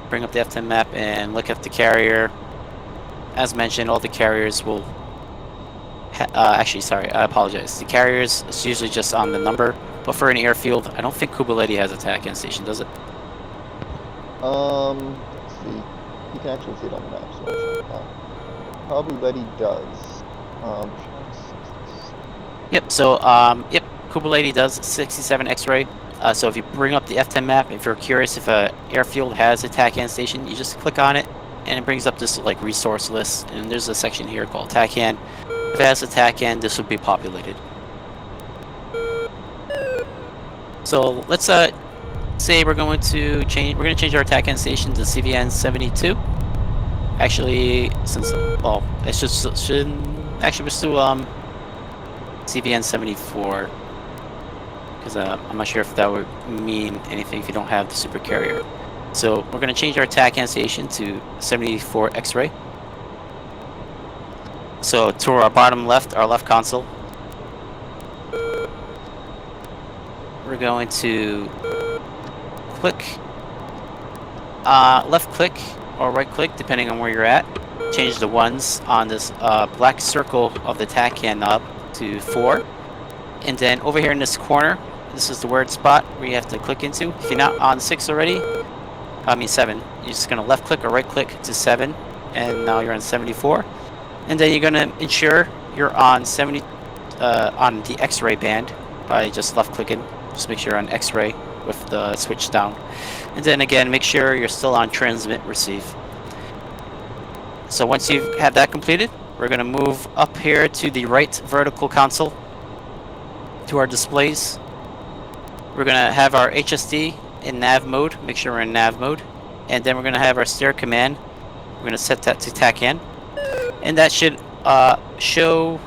Bring up the F10 map and look at the carrier. As mentioned, all the carriers will actually, sorry, I apologize. The carriers, it's usually just on the number, but for an airfield, I don't think Kubaleti has a TACAN station, does it? Let's see. You can actually see it on the map, so I'll check that. Probably Letty does. Yep, so, yep, Kubaleti does 67 X-ray. So if you bring up the F10 map, if you're curious if an airfield has a TACAN station, you just click on it, and it brings up this like resource list, and there's a section here called TACAN. If it has a TACAN, this would be populated. So let's say we're going to change our TACAN station to CVN 72. Actually, since it's just actually we're still CVN 74. Because I'm not sure if that would mean anything if you don't have the super carrier. So we're going to change our TACAN station to 74 X-ray. So to our bottom left, our left console, we're going to click, left click or right click depending on where you're at. Change the ones on this black circle of the TACAN knob to 4. And then over here in this corner, this is the word spot where you have to click into. If you're not on 6 already, 7, you're just going to left click or right click to 7, and now you're on 74. And then you're going to ensure you're on 70 on the X-ray band by just left clicking. Just make sure you're on X-ray with the switch down. And then again, make sure you're still on transmit receive. So once you have that completed, we're going to move up here to the right vertical console to our displays. We're going to have our HSD in nav mode, make sure we're in nav mode, and then we're going to have our steer command. We're going to set that to TACAN, and that should show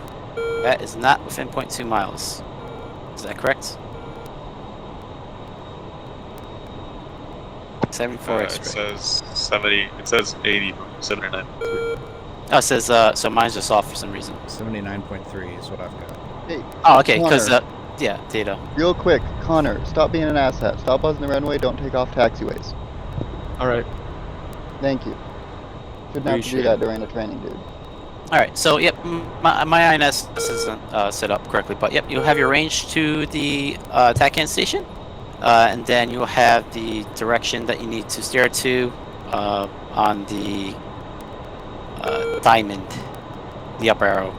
that is not within 0.2 miles. Is that correct? 74 It says 70. It says 80. 79. Oh, it says so mine's just off for some reason. 79.3 is what I've got. Hey, Oh, okay, because Connor, yeah, data. real quick, Connor, stop being an asshat. Stop buzzing the runway. Don't take off taxiways. Alright. Thank you. Shouldn't have to Appreciate do that it. during a training, dude. Alright, so yep, my INS isn't set up correctly, but yep, you'll have your range to the TACAN station, and then you'll have the direction that you need to steer to on the diamond, the up arrow.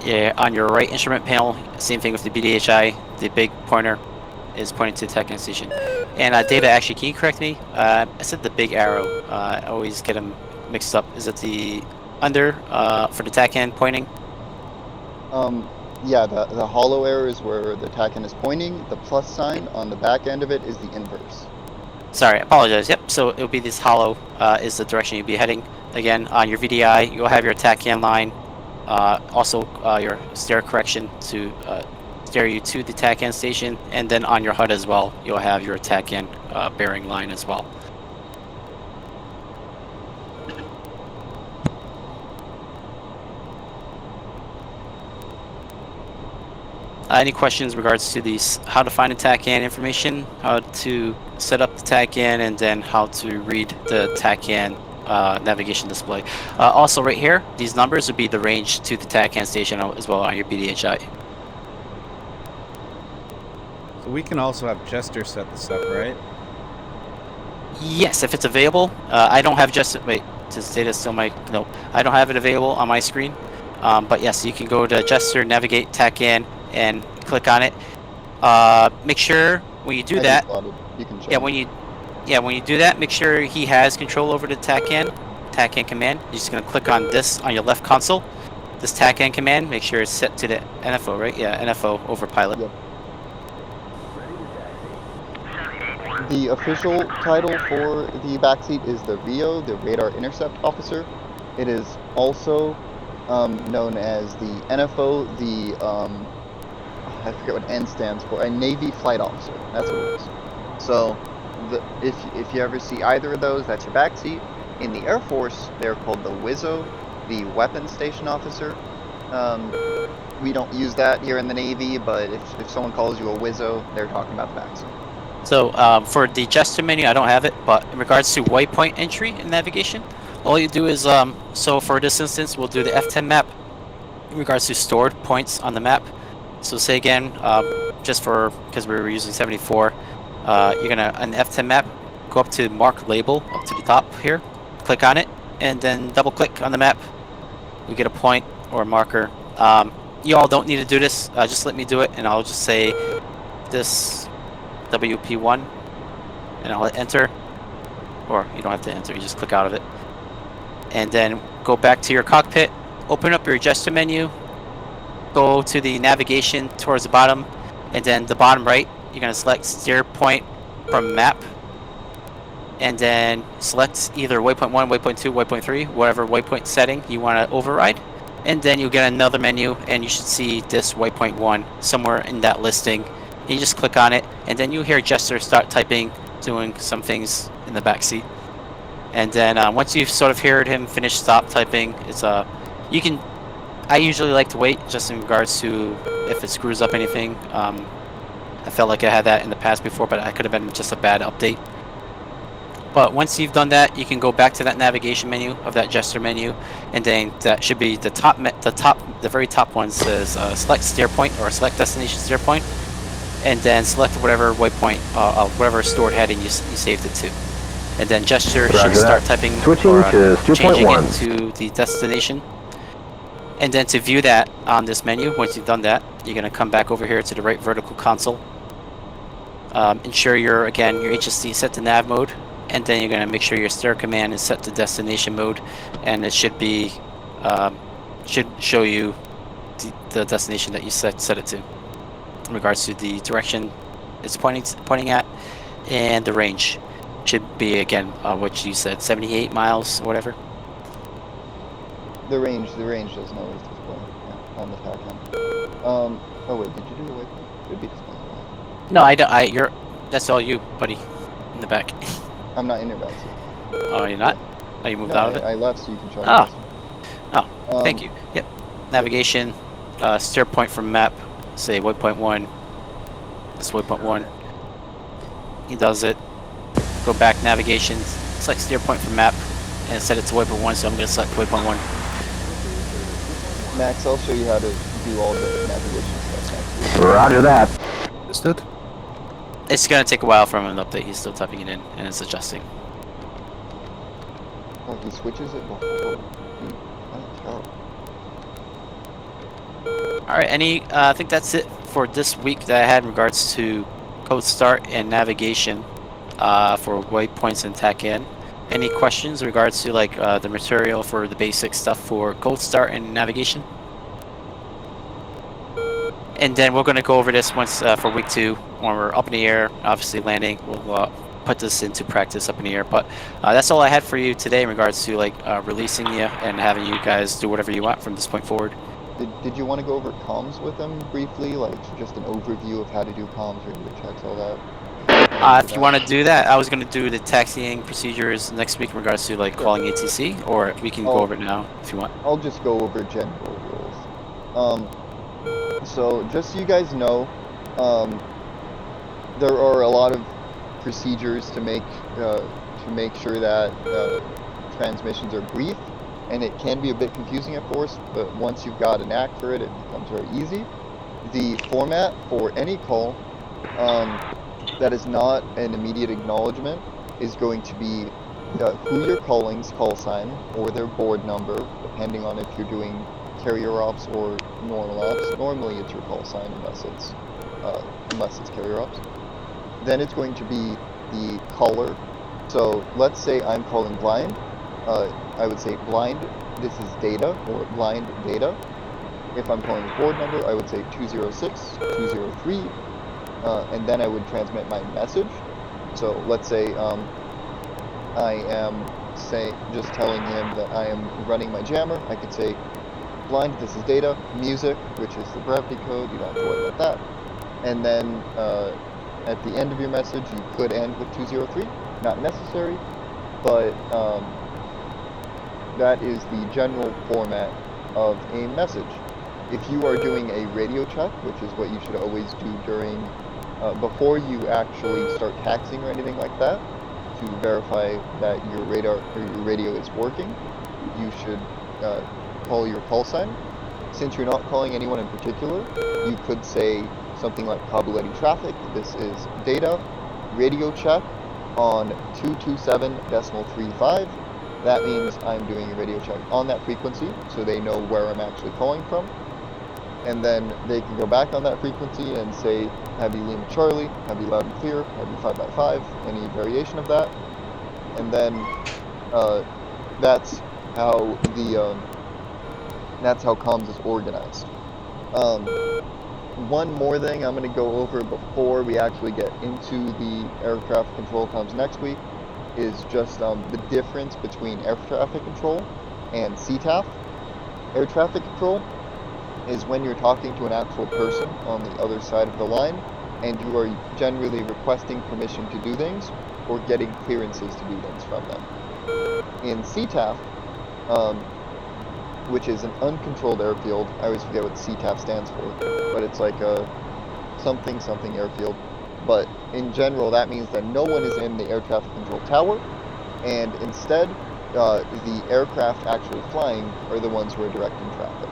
Yeah, on your right instrument panel, same thing with the BDHI. The big pointer is pointing to the TACAN station. And David, actually, can you correct me? I said the big arrow. I always get them mixed up. Is it the under for the TACAN pointing? Yeah, the hollow arrow is where the TACAN is pointing. The plus sign on the back end of it is the inverse. Sorry, I apologize. Yep, so it'll be this hollow is the direction you'll be heading. Again, on your VDI, you'll have your TACAN line. Also, your stair correction to steer you to the TACAN station. And then on your HUD as well, you'll have your TACAN bearing line as well. Any questions in regards to these, how to find the TACAN information, how to set up the TACAN, and then how to read the TACAN navigation display. Also right here, these numbers would be the range to the TACAN station as well on your BDHI. So we can also have Jester set this up, right? Yes, if it's available. I don't have Jester, wait, does data still my, no, I don't have it available on my screen. But yes, you can go to Jester, navigate TACAN, and click on it. Make sure when you do that, you can check. when you do that, make sure he has control over the TACAN command. You're just gonna click on this on your left console, this TACAN command. Make sure it's set to the NFO, right? Yeah, NFO over pilot. Yep. The official title for the backseat is the RIO, the Radar Intercept Officer. It is also known as the NFO, the I forget what N stands for, a Navy Flight Officer. That's what it is. So, if you ever see either of those, that's your backseat. In the Air Force, they're called the WISO, the Weapons Station Officer. We don't use that here in the Navy, but if someone calls you a WISO, they're talking about the backseat. So for the gesture menu, I don't have it, but in regards to waypoint entry and navigation, all you do is, so for this instance, we'll do the F10 map in regards to stored points on the map. So say again, just for, because we were using 74, you're gonna, on the F10 map, go up to mark label, up to the top here, click on it, and then double click on the map. We get a point or a marker. You all don't need to do this, just let me do it, and I'll just say this WP1, and I'll hit enter, or you don't have to enter, you just click out of it. And then go back to your cockpit, open up your gesture menu, go to the navigation towards the bottom, and then the bottom right, you're going to select steer point from map, and then select either waypoint 1, waypoint 2, waypoint 3, whatever waypoint setting you want to override, and then you'll get another menu, and you should see this waypoint 1 somewhere in that listing. You just click on it, and then you hear Jester start typing, doing some things in the back seat. And then once you've sort of heard him finish stop typing, it's you can. I usually like to wait just in regards to if it screws up anything. I felt like I had that in the past before, but it could have been just a bad update. But once you've done that, you can go back to that navigation menu of that gesture menu, and then that should be the the very top one says select steer point or select destination steer point, and then select whatever waypoint, whatever stored heading you saved it to. And then gesture should start typing Switching or to steer changing point 1. it to the destination. And then to view that on this menu, once you've done that, you're going to come back over here to the right vertical console. Ensure your HSC is set to nav mode, and then you're going to make sure your steer command is set to destination mode, and it should be should show you the destination that you set it to in regards to the direction it's pointing at, and the range should be again what you said, 78 miles or whatever. The range doesn't always display on the TACAN. Oh wait, did you do the waypoint? It would be displaying. No, I don't. That's all you, buddy, in the back. I'm not in your backseat. Oh, you're not? Oh, you moved out of it? I left so you can try. Oh, thank you. Yep. Navigation, steer point from map. Say waypoint 1. This waypoint 1. He does it. Go back navigation. Select steer point from map, and set it to waypoint 1. So I'm going to select waypoint 1. Max, I'll show you how to do all the navigation stuff next. Roger that. Understood. It's going to take a while for him to update. He's still typing it in, and it's adjusting. Oh, he switches it before. That's terrible. All right. I think that's it for this week that I had in regards to code start and navigation for waypoints and TAC-in. Any questions in regards to like the material for the basic stuff for code start and navigation? And then we're going to go over this once for week 2 when we're up in the air, obviously landing. We'll put this into practice up in the air. But that's all I had for you today in regards to like releasing you and having you guys do whatever you want from this point forward. Did you want to go over comms with them briefly, like just an overview of how to do comms, radio checks, all that? If you want to do that, I was going to do the taxiing procedures next week in regards to like calling ATC, or we can go over it now if you want. I'll just go over general rules. So just so you guys know, there are a lot of procedures to make sure that transmissions are brief, and it can be a bit confusing at first, but once you've got a knack for it, it becomes very easy. The format for any call that is not an immediate acknowledgement is going to be who you're calling's call sign or their board number, depending on if you're doing carrier ops or normal ops. Normally it's your call sign unless it's carrier ops. Then it's going to be the caller. So let's say I'm calling blind. I would say blind, this is data, or blind data. If I'm calling the board number, I would say 206, 203, and then I would transmit my message. So let's say I am just telling him that I am running my jammer. I could say blind, this is data, music, which is the brevity code, you don't have to worry about that. And then at the end of your message, you could end with 203, not necessary, but that is the general format of a message. If you are doing a radio check, which is what you should always do during, before you actually start taxiing or anything like that, to verify that your radar or your radio is working, you should call your call sign. Since you're not calling anyone in particular, you could say something like Kabuleti traffic, this is data, radio check on 227.35. That means I'm doing a radio check on that frequency, so they know where I'm actually calling from. And then they can go back on that frequency and say, Heavy Lima Charlie, Heavy Loud and Clear, Heavy 5x5, any variation of that. And then that's how comms is organized. One more thing I'm going to go over before we actually get into the air traffic control comms next week is just the difference between air traffic control and CTAF. Air traffic control is when you're talking to an actual person on the other side of the line and you are generally requesting permission to do things or getting clearances to do things from them. In CTAF, which is an uncontrolled airfield, I always forget what CTAF stands for, but it's like a something airfield. But in general, that means that no one is in the air traffic control tower, and instead, the aircraft actually flying are the ones who are directing traffic.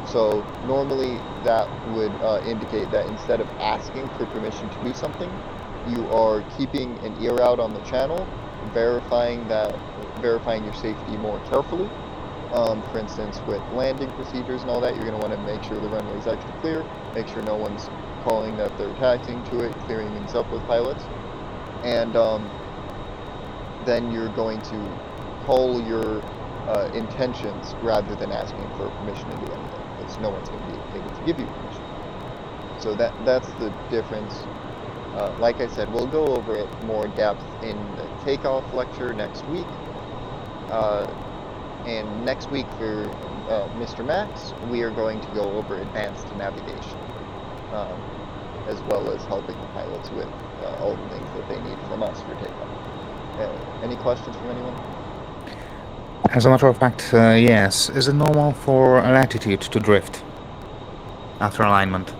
So normally that would indicate that instead of asking for permission to do something, you are keeping an ear out on the channel, verifying your safety more carefully. For instance, with landing procedures and all that, you're going to want to make sure the runway is extra clear, make sure no one's calling that they're taxiing to it, clearing things up with pilots, and then you're going to call your intentions rather than asking for permission to do anything, because no one's going to be able to give you permission. So that's the difference. Like I said, we'll go over it more in depth in the takeoff lecture next week. And next week for Mr. Max, we are going to go over advanced navigation, as well as helping the pilots with all the things that they need from us for takeoff. Any questions from anyone? As a matter of fact, yes. Is it normal for latitude to drift after alignment?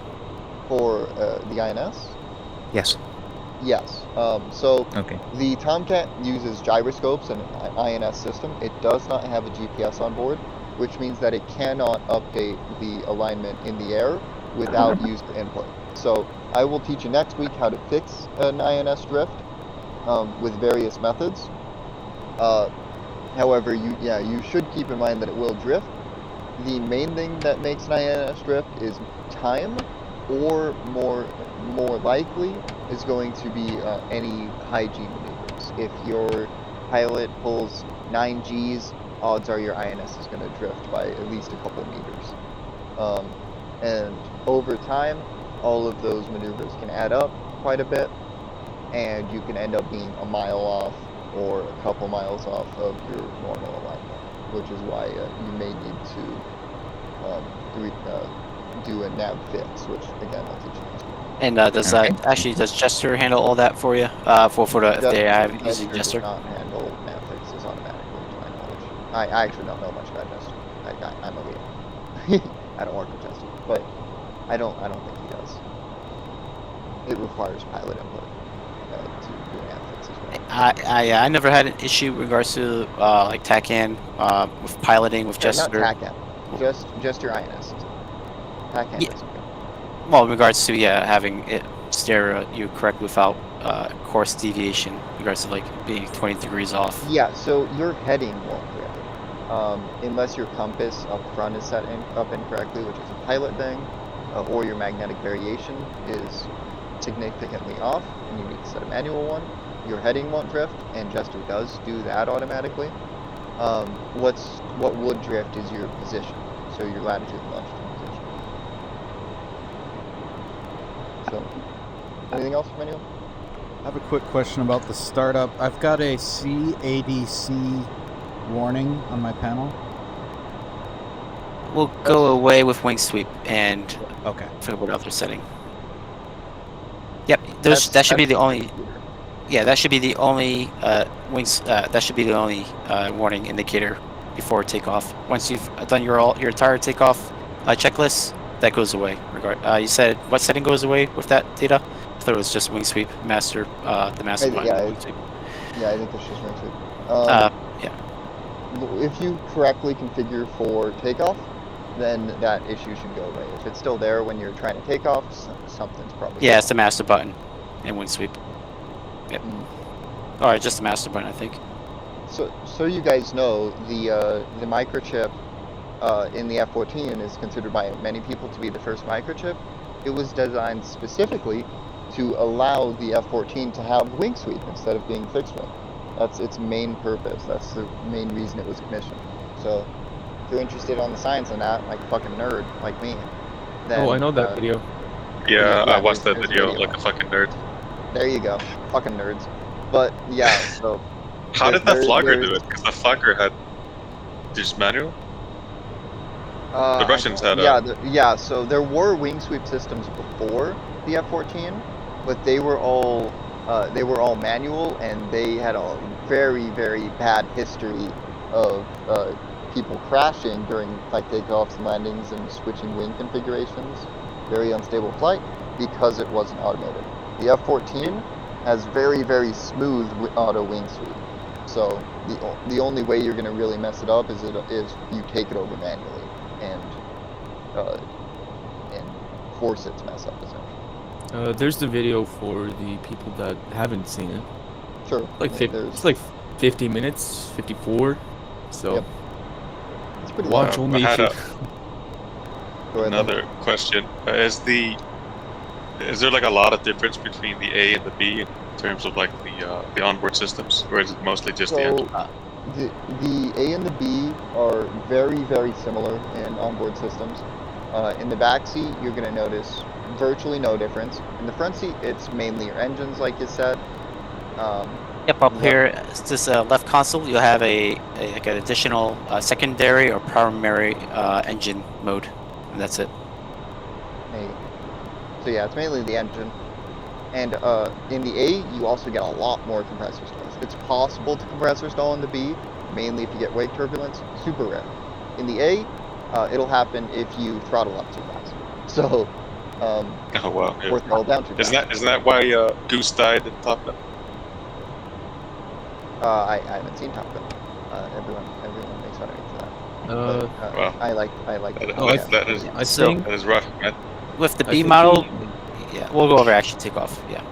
For the INS? Yes. Yes. So Okay. the Tomcat uses gyroscopes and an INS system. It does not have a GPS on board, which means that it cannot update the alignment in the air without user input. So I will teach you next week how to fix an INS drift with various methods. However, you should keep in mind that it will drift. the main thing that makes an INS drift is time, or more likely is going to be any high G maneuvers. If your pilot pulls 9 Gs, odds are your INS is going to drift by at least a couple meters. And over time, all of those maneuvers can add up quite a bit, and you can end up being a mile off or a couple miles off of your normal alignment, which is why you may need to do a nav fix, which again I'll teach you next week. And does Jester handle all that for you? For the if they have using Jester? Does not handle nav fixes automatically, to my knowledge. I actually don't know much about Jester. I'm a lead. I don't work with Jester, but I don't think he does. It requires pilot input to do nav fix as well. I never had an issue in regards to like TACAN with piloting with Jester. Not TACAN, just your INS. TACAN is okay. Well, in regards to having it steer you correctly without course deviation, in regards to like being 20 degrees off. Yeah, so your heading won't drift, unless your compass up front is set up incorrectly, which is a pilot thing, or your magnetic variation is significantly off, and you need to set a manual one. Your heading won't drift, and Jester does do that automatically. What would drift is your position, so your latitude and longitude position. So, anything else from anyone? I have a quick question about the startup. I've got a CADC warning on my panel. We'll go away with wing sweep and Okay. figure what other setting. Yep, that should be the only. Yeah, that should be the only wings. That should be the only warning indicator before takeoff. Once you've done your entire takeoff checklist, that goes away. You said what setting goes away with that data? I thought it was just wing sweep, master, the master button. Yeah, wing sweep. Yeah, I think it's just wing sweep. Yeah. If you correctly configure for takeoff, then that issue should go away. If it's still there when you're trying to take off, something's probably Yeah, wrong. it's the master button and wing sweep. Yep. Alright, just the master button, I think. So you guys know, the microchip in the F-14 is considered by many people to be the first microchip. It was designed specifically to allow the F-14 to have wing sweep instead of being fixed wing. That's its main purpose. That's the main reason it was commissioned. So if you're interested on the science on that, like a fucking nerd like me, then, I know that video. Yeah, I watched that there's video video. like a fucking nerd. There you go, fucking nerds. But yeah, so How did that flogger do there's- it? Because the flogger had just manual. The Russians had so there were wing sweep systems before the F-14, but they were all manual, and they had a very, very bad history of people crashing during like takeoffs and landings and switching wing configurations. Very unstable flight because it wasn't automated. The F-14 has very, very smooth auto wing sweep. So the only way you're going to really mess it up is if you take it over manually and force it to mess up essentially. There's the video for the people that haven't seen it. Sure. It's like 50 minutes, 54. So Yep. It's pretty watch long. only I if had you... Go ahead, another question. Is there like a lot of difference between the A and the B in terms of like the onboard systems, or is it mostly just the engine? The A and the B are very, very similar in onboard systems. In the back seat, you're going to notice virtually no difference. In the front seat, it's mainly your engines, like you said. Yep, up here, it's this left console, you'll have like an additional secondary or primary engine mode, and that's it. So yeah, it's mainly the engine. And in the A, you also get a lot more compressor stalls. It's possible to compressor stall in the B, mainly if you get wake turbulence, super rare. In the A, it'll happen if you throttle up too fast. So, Oh wow! or throttle down too fast. Isn't that why Goose died in Top Gun? I haven't seen Top Gun. Everyone makes fun of me for that. Wow. I like it. That is I think that is rough, man. With the I B think model, yeah, we'll go over actually takeoff, yeah.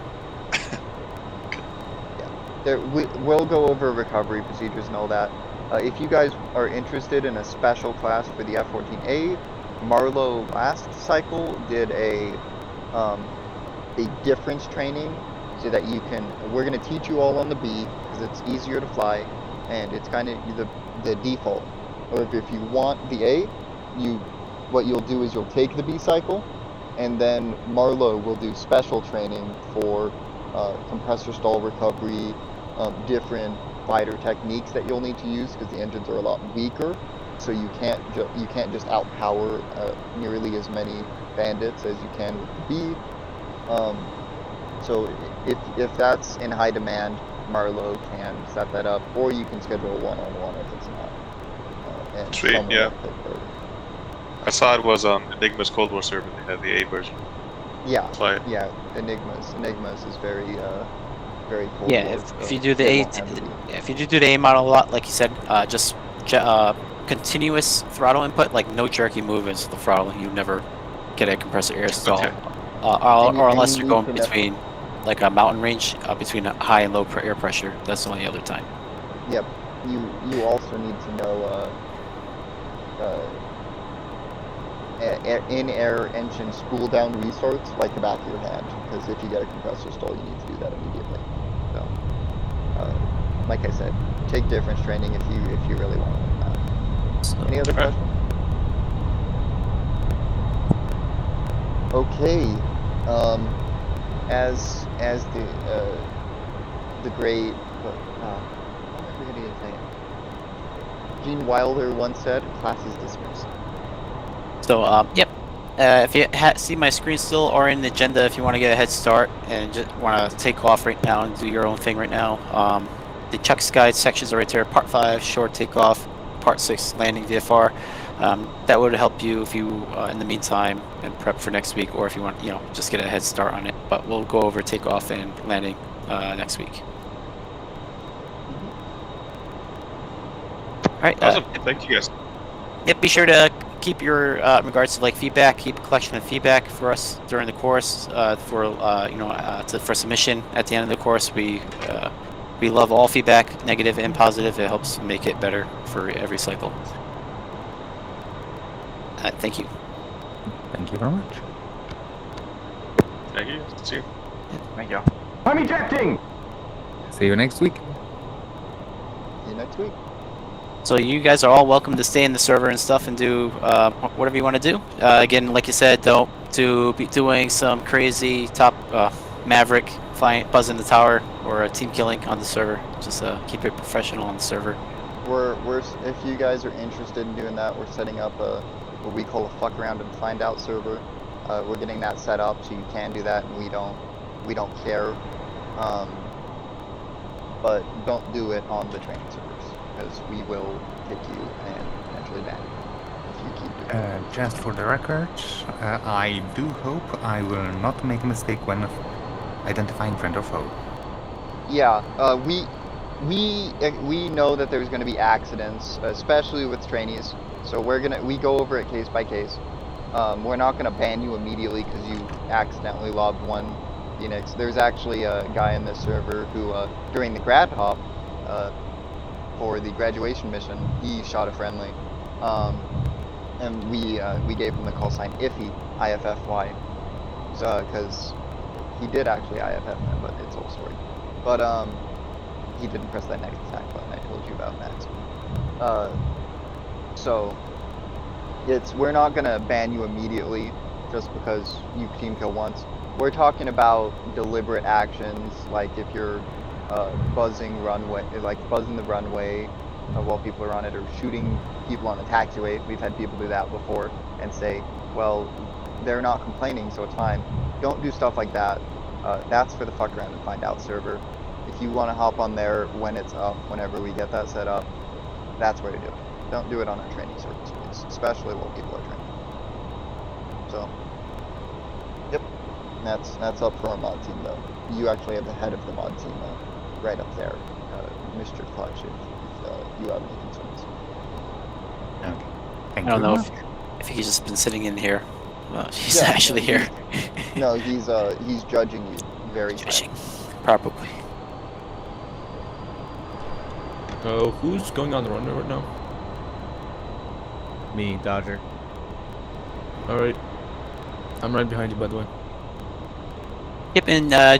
We'll go over recovery procedures and all that. If you guys are interested in a special class for the F-14A, Marlowe last cycle did a difference training so that you can. We're going to teach you all on the B because it's easier to fly, and it's kind of the default. Or if you want the A, what you'll do is you'll take the B cycle, and then Marlowe will do special training for compressor stall recovery, different fighter techniques that you'll need to use because the engines are a lot weaker. So you can't just outpower nearly as many bandits as you can with the B. So if that's in high demand, Marlowe can set that up, or you can schedule a one-on-one if it's not. And Sweet, yeah. I saw it was on Enigma's Cold War server. They had the A version. Yeah, Fly it. yeah. Enigma's is very cool. Yeah, if you do the if you do the A model a lot, like you said, just continuous throttle input, like no jerky movements of the throttle. You never get a compressor air stall, Okay. or unless you're going between like a mountain range, between a high and low air pressure. That's the only other time. Yep. You also need to know in-air engine spool down restarts like the back of your hand, because if you get a compressor stall, you need to do that immediately. So, like I said, take difference training if you really want to learn that. So, Any other questions? Okay. As the great I'm forgetting his name. Gene Wilder once said, "Class is dismissed." So, yep. If you see my screen still, or in the agenda, if you want to get a head start and just want to take off right now and do your own thing right now, the Chuck's Guide sections are right there. Part 5, short takeoff. Part 6, landing VFR. That would help you if you, in the meantime, and prep for next week, or if you want, just get a head start on it. But we'll go over takeoff and landing next week. All right. Awesome. Thank you guys. Yep. Be sure to keep your in regards to feedback. Keep a collection of feedback for us during the course for submission at the end of the course. We love all feedback, negative and positive. It helps make it better for every cycle. Thank you. Thank you very much. Thank you. See you. Thank you. I'm ejecting! See you next week. See you next week. So you guys are all welcome to stay in the server and stuff and do whatever you want to do. Again, like you said, don't be doing some crazy top Maverick flying, buzzing the tower, or a team killing on the server. Just keep it professional on the server. If you guys are interested in doing that, we're setting up what we call a fuck around and find out server. We're getting that set up so you can do that, and we don't care. But don't do it on the training servers, because we will kick you and potentially ban you if you keep doing it. Just for the record, I do hope I will not make a mistake when identifying friend or foe. Yeah, we know that there's going to be accidents, especially with trainees. So we go over it case by case. We're not going to ban you immediately because you accidentally lobbed one Phoenix. There's actually a guy in this server who, during the grad hop, for the graduation mission, he shot a friendly, and we gave him the call sign Iffy, IFFY, because he did actually IFF him, but it's a whole story. But he didn't press that next attack button I told you about next. So we're not gonna ban you immediately just because you team kill once. We're talking about deliberate actions, like if you're buzzing the runway while people are on it, or shooting people on the taxiway. We've had people do that before and say, well, they're not complaining, so it's fine. Don't do stuff like that. That's for the fuck around and find out server. If you want to hop on there when it's up, whenever we get that set up, that's where to do it. Don't do it on our training servers, please, especially while people are training. So, yep, that's up for our mod team though. You actually have the head of the mod team right up there, Mr. Clutch, if you have any concerns. Okay. I don't know if he's just been sitting in here. Well, he's actually here. No, he's judging you very judging, probably. Who's going on the runway right now? Me, Dodger. Alright. I'm right behind you, by the way. Yep, and yeah.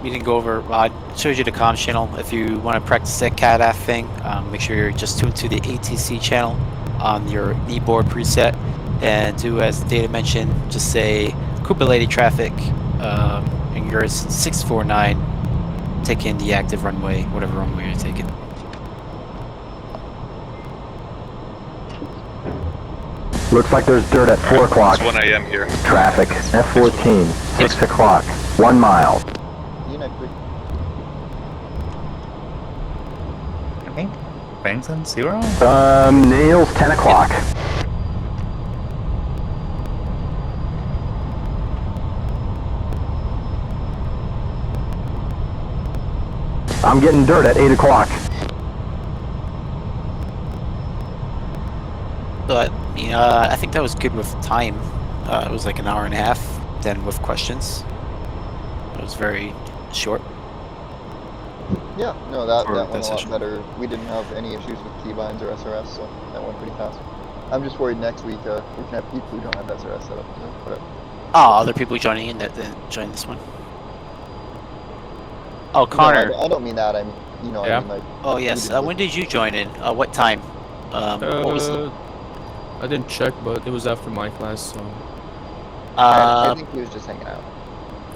We didn't go over. I showed you the comm channel. If you want to practice that CADAF thing, make sure you're just tuned to the ATC channel on your kneeboard preset, and do as Data mentioned. Just say Cuba Lady traffic, and yours 649. Take in the active runway, whatever runway you're taking. Looks like there's dirt at 4 o'clock. It's 1 a.m. here. Traffic. F-14, 6 o'clock. 1 mile. You next week. Okay. Benson, 0. Nails, 10 o'clock. I'm getting dirt at 8 o'clock. But I think that was good with time. It was like an hour and a half. Then with questions, it was very short. Yeah, no, that Or went a lot session. better. We didn't have any issues with keybinds or SRS, so that went pretty fast. I'm just worried next week we can have people who don't have SRS set up. So whatever. Oh, other people joining in that didn't join this one. Oh, No, Connor. I don't mean that. I mean, you know, Yeah. I mean like. Oh yes. When did you join in? What time? What was the? I didn't check, but it was after my class, so I think he was just hanging out.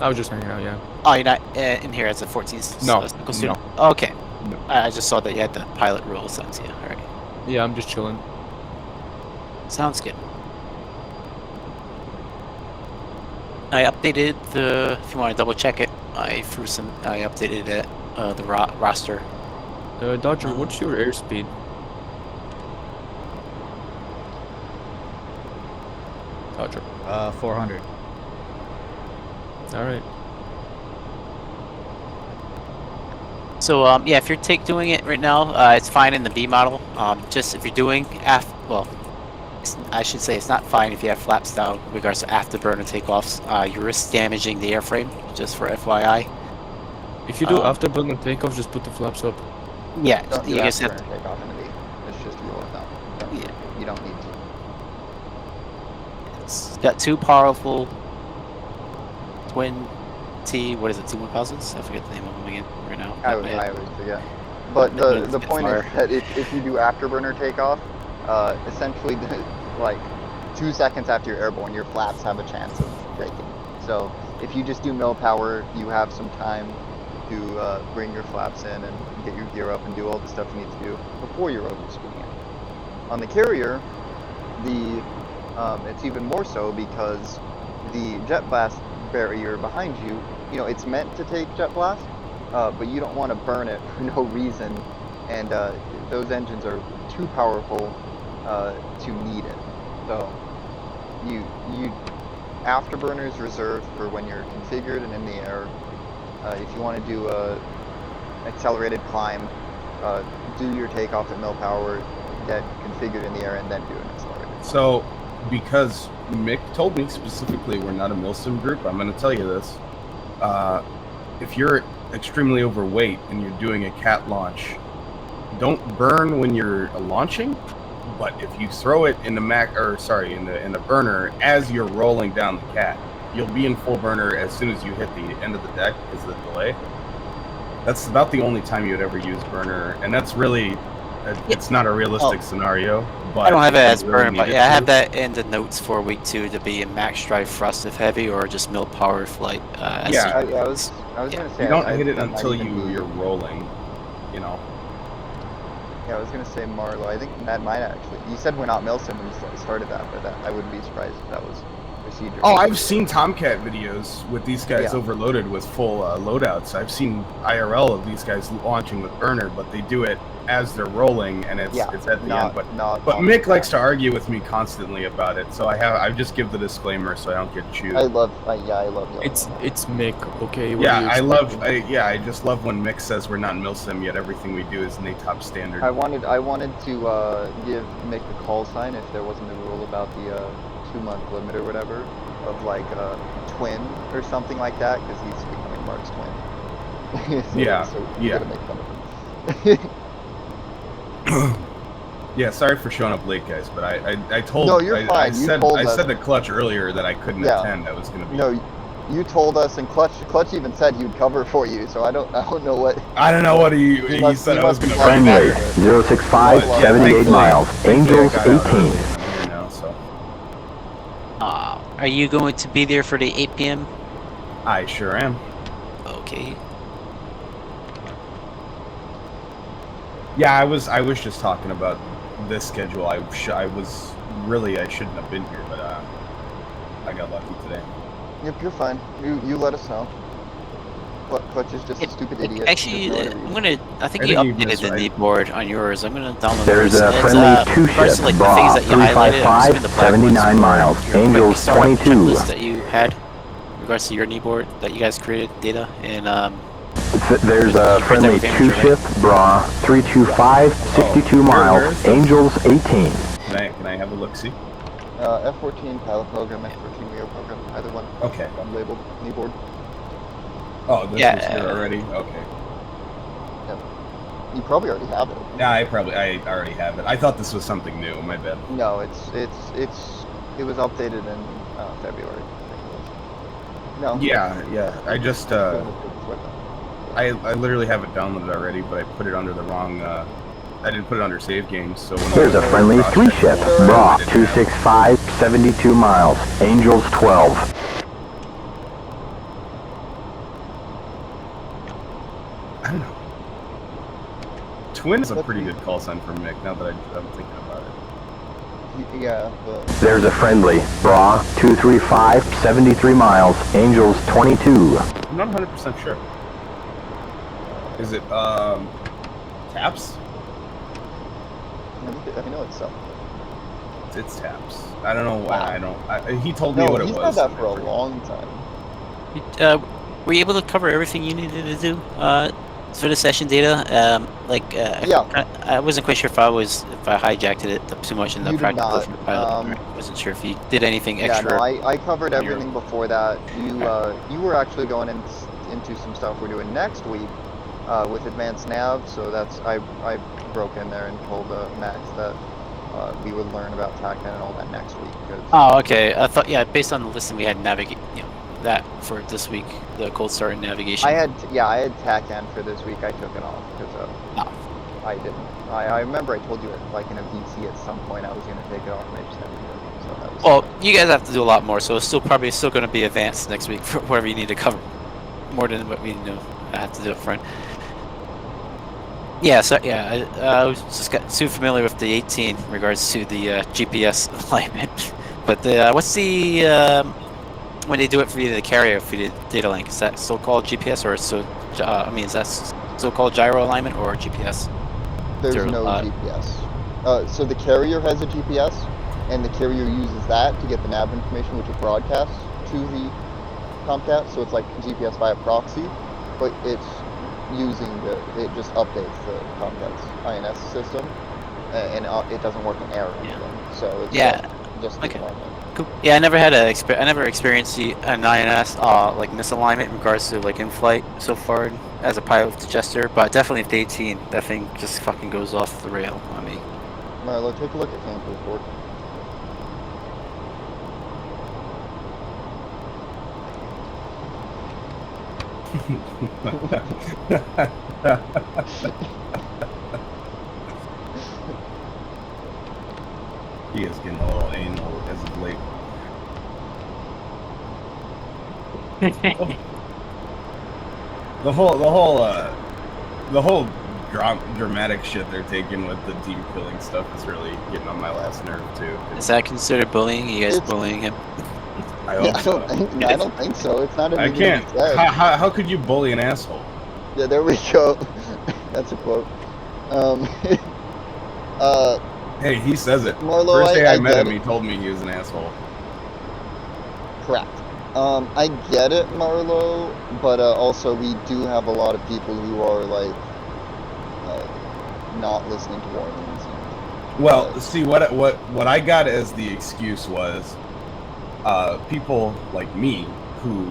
I was just hanging out, yeah. Oh, you're not in here as a 14 No, student? no. Okay. No. I just saw that you had the pilot rules. That's yeah. All right. Yeah, I'm just chilling. Sounds good. I updated the. If you want to double check it, I updated it. The roster. Dodger, what's your airspeed? Dodger. 400. Alright. So yeah, if you're doing it right now, it's fine in the B model. Just if you're doing I should say it's not fine if you have flaps down with regards to afterburner takeoffs. You risk damaging the airframe, just for FYI. If you do afterburner takeoff, just put the flaps up. Yeah, Don't do you just have afterburner takeoff in the B. It's just roll it down. Yeah. You don't need to. It's got two powerful twin T1000s? I forget the name of them again right now. I always forget. But the point is that if you do afterburner takeoff, essentially like 2 seconds after you're airborne, your flaps have a chance of breaking. So if you just do mill power, you have some time to bring your flaps in and get your gear up and do all the stuff you need to do before you're over speeding it. On the carrier, it's even more so because the jet blast barrier behind you, it's meant to take jet blast, but you don't want to burn it for no reason, and those engines are too powerful to need it. So you afterburners reserved for when you're configured and in the air. If you want to do a accelerated climb, do your takeoff at mill power, get configured in the air, and then do an accelerated. So, because Mick told me specifically we're not a milsim group, I'm going to tell you this. If you're extremely overweight and you're doing a cat launch, don't burn when you're launching, but if you throw it in the in the burner as you're rolling down the cat, you'll be in full burner as soon as you hit the end of the deck because of the delay. That's about the only time you would ever use burner, and that's really, it's not a realistic scenario. But I don't have it as really burn, but need yeah, I it have that in the notes for week 2 to be a max drive thrust if heavy or just mill power flight. I was gonna say you don't I hit it that until might even be- you're rolling, Yeah, I was gonna say Marlo. I think that might actually. You said we're not milsim when you started that, but I wouldn't be surprised if that was procedure. Oh, I've seen Tomcat videos with these guys Yeah. overloaded with full loadouts. I've seen IRL of these guys launching with burner, but they do it as they're rolling, and it's at the end. But Mick likes to argue with me constantly about it, so I just give the disclaimer so I don't get chewed. I love yelling. It's Mick, okay? I just love when Mick says we're not milsim, yet everything we do is NATOP standard. I wanted to give Mick the call sign if there wasn't a rule about the 2-month limit or whatever of like a twin or something like that, because he's becoming Mark's twin. Yeah, so yeah. gotta make fun of him. Yeah, sorry for showing up late, guys, but I told No, you're I fine. You said told I us. said to Clutch earlier that I couldn't Yeah. attend. I was gonna be. No, you told us, and Clutch even said he would cover for you. So I don't know what. I don't know what he must- said he I was must gonna be be. lying. Friendly, 065, But, yeah, 78 thankfully- miles. thankfully I Angels, got out 18. early. I'm here now, so Are you going to be there for the 8 p.m.? I sure am. Okay. Yeah, I was just talking about this schedule. I shouldn't have been here, but I got lucky today. Yep, you're fine. You let us know. Clutch is just a stupid idiot. Actually, Doesn't know what to read. I think I you think you updated missed the right. knee board on yours. I'm gonna download There's yours. a It's, friendly regards two-ship, to, like, the Bra, things that you highlighted, I'm 355, assuming the black ones 79 were miles. your quick Angels, start 22. checklist that you had in regards to your knee board that you guys created data and There's a friendly two-ship, Bra, 325, 62 miles. where is this? Angels, 18. Can I have a look? See? F-14 pilot program, F-14 Rio program, either one. Okay. Unlabeled knee board. Oh, this Yeah. was here already. Okay. You probably already have it. Yeah, I already have it. I thought this was something new. My bad. No, it was updated in February. I think it was. No. Yeah. I just I literally have it downloaded already, but I put it under the wrong. I didn't put it under save games. So when There's a friendly three-ship, Bra, 265, 72 miles. Angels, 12. I don't know. Twin is a pretty good call sign for Mick. Now that I'm thinking about it. Yeah, but There's a friendly, Bra, 235, 73 miles. Angels, 22. I'm not 100% sure. Is it taps? I know it's something. It's taps. I don't know why. He told me No, what it he's was. had that for a long time. were you able to cover everything you needed to do for the session data? Yeah. I wasn't quite sure if I hijacked it too much in the You did practical not. from the pilot. I wasn't sure if you did anything extra. Yeah, no, I covered everything before that. You were actually going into some stuff we're doing next week with advanced nav, so that's I broke in there and told Max that we would learn about TACAN and all that next week. Oh, okay. I thought, yeah, based on the listing we had that for this week, the cold start and navigation. I had TACAN for this week. I took it off because I didn't. I remember I told you like in a VC at some point I was going to take it off, and I just never did. So that was. Well, you guys have to do a lot more, so it's probably still going to be advanced next week for whatever you need to cover, more than what we have to do up front. Yeah, so yeah, I was just got too familiar with the 18 in regards to the GPS alignment. But what's the when they do it for you, the carrier for the data link? Is that still called GPS or is that still called gyro alignment or GPS? There's no GPS. So the carrier has a GPS, and the carrier uses that to get the nav information, which it broadcasts to the Tomcat. So it's like GPS via proxy, but it's it just updates the Tomcat's INS system, and it doesn't work in error. Yeah. So it's just okay. alignment. Cool. Yeah, I never experienced an INS like misalignment in regards to like in flight so far as a pilot with the Jester, but definitely with the 18, that thing just fucking goes off the rail on me. Marlo, take a look at camp report. He is getting a little anal as of late. The whole dramatic shit they're taking with the team killing stuff is really getting on my last nerve too. Is that considered bullying? You guys bullying him? I don't think so. It's not. I can't. How could you bully an asshole? Yeah, there we go. That's a quote. Hey, he says it. Marlo, First day I met him, get he told me he was an asshole. Correct. I get it, Marlo, but also we do have a lot of people who are like not listening to warnings. Well, see what I got as the excuse was people like me who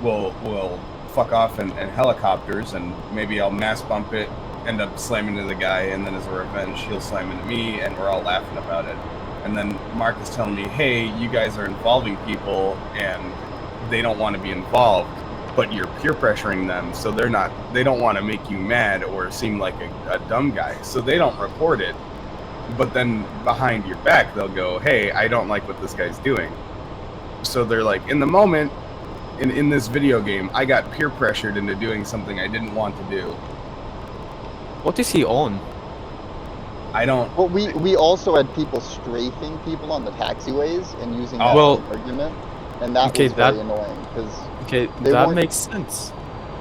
will fuck off in helicopters, and maybe I'll mass bump it, end up slamming into the guy, and then as a revenge, he'll slam into me, and we're all laughing about it. And then Mark is telling me, hey, you guys are involving people, and they don't want to be involved, but you're peer pressuring them, so they don't want to make you mad or seem like a dumb guy, so they don't report it. But then behind your back, they'll go, hey, I don't like what this guy's doing. So they're like, in the moment, in this video game, I got peer pressured into doing something I didn't want to do. What is he on? I don't... Well, we also had people strafing people on the taxiways and using that well, as an argument, and that okay, was very annoying, because that makes sense.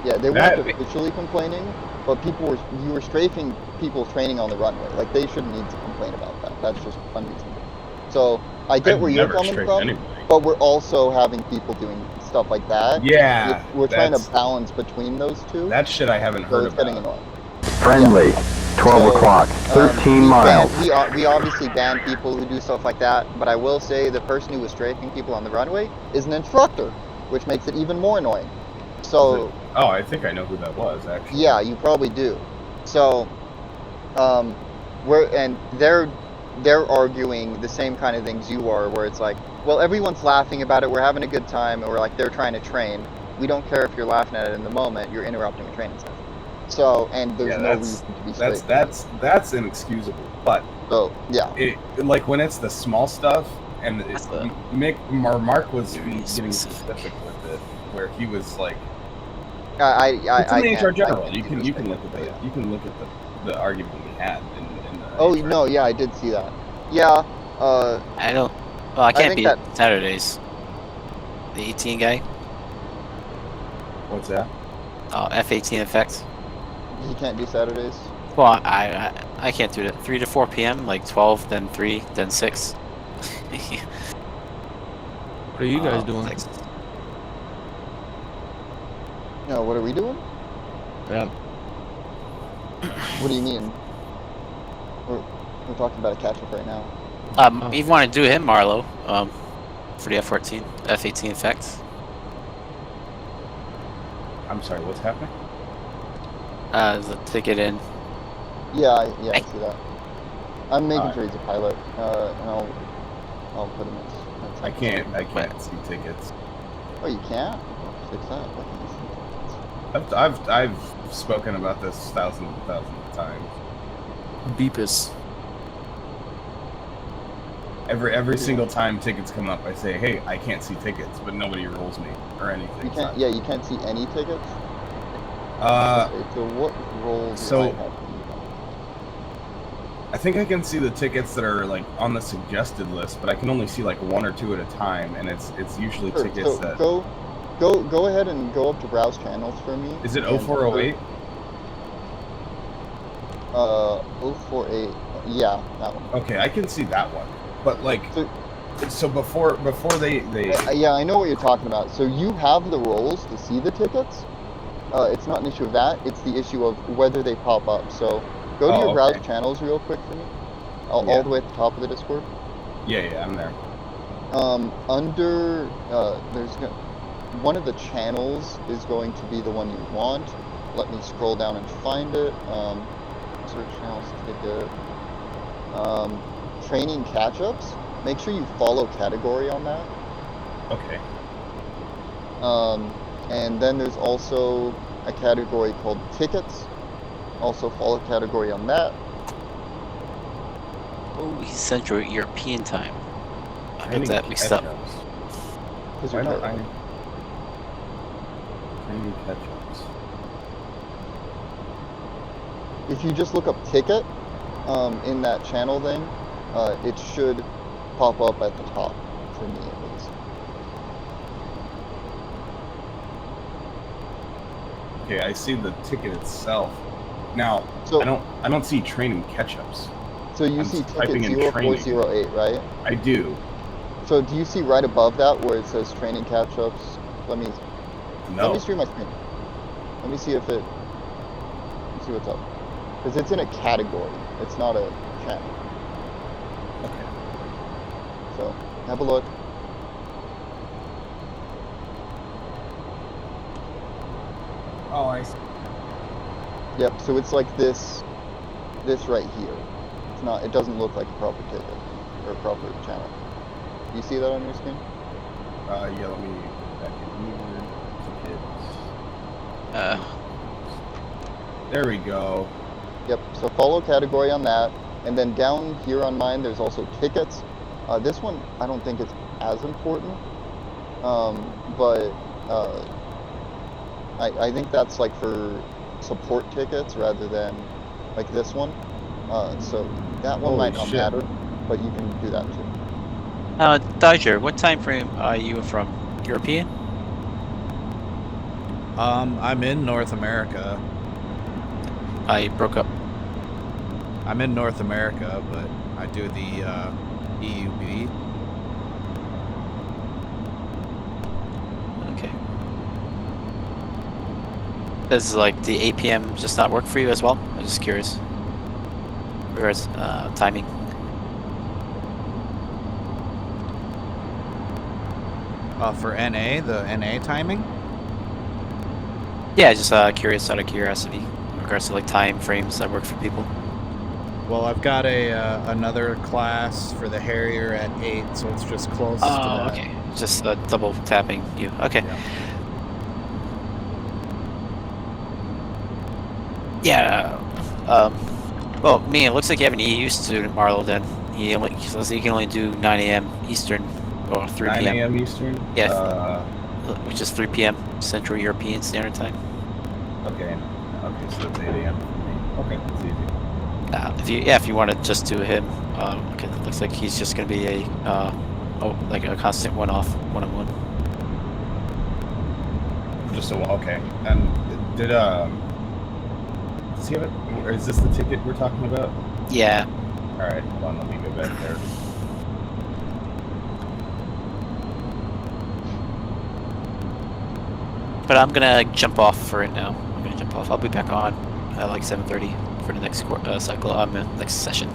Yeah, they weren't officially complaining, but you were strafing people training on the runway. Like, they shouldn't need to complain about that. That's just unreasonable. So I get where you're coming from, but we're also having people doing stuff like that. Yeah, we're trying to balance between those two. That shit I haven't heard it's getting annoying. Friendly, 12 o'clock, 13 miles. We obviously ban people who do stuff like that, but I will say the person who was strafing people on the runway is an instructor, which makes it even more annoying. So... Oh, I think I know who that was, actually. Yeah, you probably do. So, they're arguing the same kind of things you are, where it's like, well, everyone's laughing about it, we're having a good time, or like they're trying to train. We don't care if you're laughing at it in the moment, you're interrupting a training session. So, and there's no reason to be straight. That's inexcusable. But like when it's the small stuff, and Mark was getting specific with it, where he was like, it's in the HR general. You can look at the argument we had in the. Oh no, yeah, I did see that. Yeah. I don't. Well, I can't be Saturdays. The 18 guy. What's that? F-18 effects. You can't do Saturdays. Well, I can't do it. 3 to 4 p.m. like 12, then 3, then 6. What are you guys doing? No, what are we doing? Yeah. What do you mean? We're talking about a catch-up right now. If you want to do him, Marlo, for the F-14, F-18 effects. I'm sorry, what's happening? The ticket in. Yeah, I see that. I'm making sure he's a pilot, and I'll put him in. I can't see tickets. Oh, you can't? Fix that. I've spoken about this thousands of times. Beepus. Every single time tickets come up, I say, "Hey, I can't see tickets," but nobody rolls me or anything. You can't. Yeah, you can't see any tickets. So what rolls? So I think I can see the tickets that are like on the suggested list, but I can only see like 1 or 2 at a time, and it's usually tickets that. Go ahead and go up to browse channels for me. Is it 0408? 048. Yeah, that one. Okay, I can see that one. But like, so before they yeah, I know what you're talking about. So you have the roles to see the tickets. It's not an issue of that. It's the issue of whether they pop up. So go to your browse channels real quick for me. All the way at the top of the Discord. Yeah, I'm there. Under there's one of the channels is going to be the one you want. Let me scroll down and find it. Search channels ticket. Training catch-ups. Make sure you follow category on that. Okay. And then there's also a category called tickets. Also follow category on that. Oh, he's Central European time. I got that mixed up. Why not? Training catch-ups. If you just look up ticket in that channel thing, it should pop up at the top for me at least. Okay, I see the ticket itself. Now, so, I don't see training catch-ups. So you see ticket 0408, right? I do. So do you see right above that where it says training catch-ups? Let me stream my screen. Let me see if it. Let's see what's up. Because it's in a category. It's not a channel. Okay. So have a look. Oh, I see. Yep. So it's like this right here. It's not. It doesn't look like a proper ticket or a proper channel. You see that on your screen? Yeah. Let me back in here. Tickets. There we go. Yep. So follow category on that, and then down here on mine, there's also tickets. This one I don't think it's as important, but I think that's like for support tickets rather than like this one. So that one might not matter, but you can do that too. Dodger, what time frame are you from? European? I'm in North America. I broke up. I'm in North America, but I do the EUB. Okay. Does like the 8 p.m. just not work for you as well? I'm just curious. Whereas timing. For NA, the NA timing? Yeah, just curious out of curiosity in regards to like time frames that work for people. Well, I've got another class for the Harrier at 8, so it's just close to that. Okay. Just double tapping you. Okay. Yeah. Well, me, it looks like you have an EU student, Marlo. Then he says he can only do 9 a.m. Eastern or 3 p.m. 9 a.m. Eastern. Yeah. Which is 3 p.m. Central European Standard Time. Okay. Okay, so it's 8 a.m. for me. Okay, that's easy. If you want to just do him, because it looks like he's just gonna be a like a constant one-on-one. Just okay. And did does he have it? Or is this the ticket we're talking about? Yeah. All right, hold on. Let me go back there. But I'm gonna jump off for it now. I'm gonna jump off. I'll be back on at like 7:30 for the next cycle. Next session.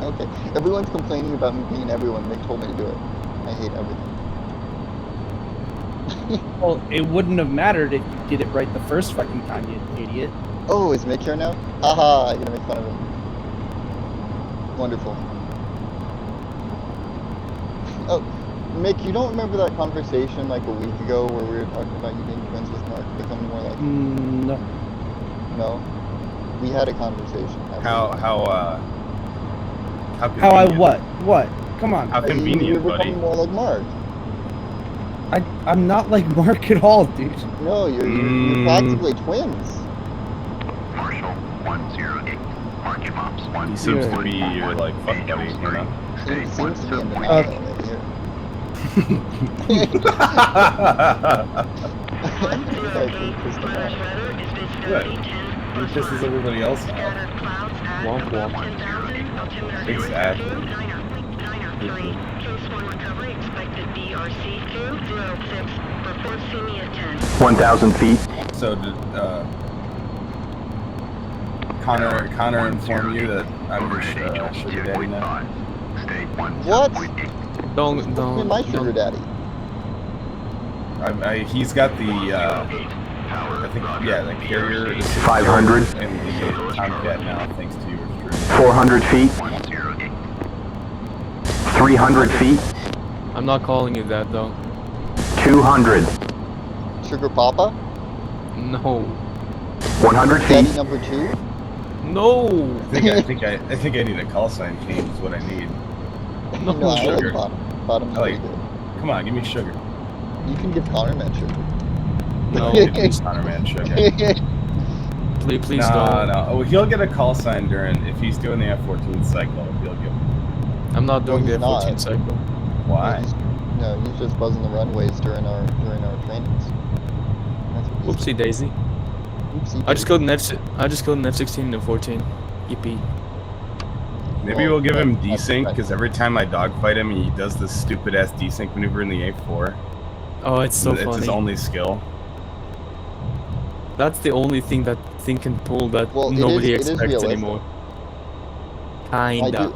Okay. Everyone's complaining about me being everyone. They told me to do it. I hate everything. Well, it wouldn't have mattered if you did it right the first fucking time, you idiot. Oh, is Mick here now? Haha, I'm gonna make fun of him. Wonderful. Oh, Mick, you don't remember that conversation like a week ago where we were talking about you being friends with Mark, becoming more like No. No? We had a conversation. How I what? What? Come on. How convenient, You're buddy. becoming more like Mark. I'm not like Mark at all, dude. No, you're practically twins. Marshall 108. Mark your mops. He seems to be your like fuck buddy, you know? He seems to be in denial right here. Good. He pisses everybody else off. Womp womp. Exactly. 1,000 feet. So did Connor inform you that I'm your sugar daddy now? What? Don't. Who's my sugar daddy? He's got the I think the carrier 500. and the Tomcat now, thanks to yours truly. 400 feet. 300 feet. I'm not calling you that though. 200. Sugar Papa? No. 100 Daddy feet. number 2? No. I think I need a call sign change is what I need. No. No, I sugar. like Bottom. Bottom's I like- pretty good. Come on, give me sugar. You can give Connor man sugar. No. Please, Connor man, sugar. Please No, don't. no. Oh, he'll get a call sign if he's doing the F-14 cycle. He'll get. I'm not doing No, the he's F-14 not. cycle. Why? No, he's just buzzing the runways during our trainings. That's what he's Whoopsie daisy. doing. Oopsie I just killed an F-16 and a 14. Yippee. Maybe Well, we'll give him that's desync right. because every time I dogfight him, he does this stupid ass desync maneuver in the A4. Oh, it's so It's funny. his only skill. That's the only thing that thing can pull that Well, nobody it is expects realistic. anymore. I Kinda.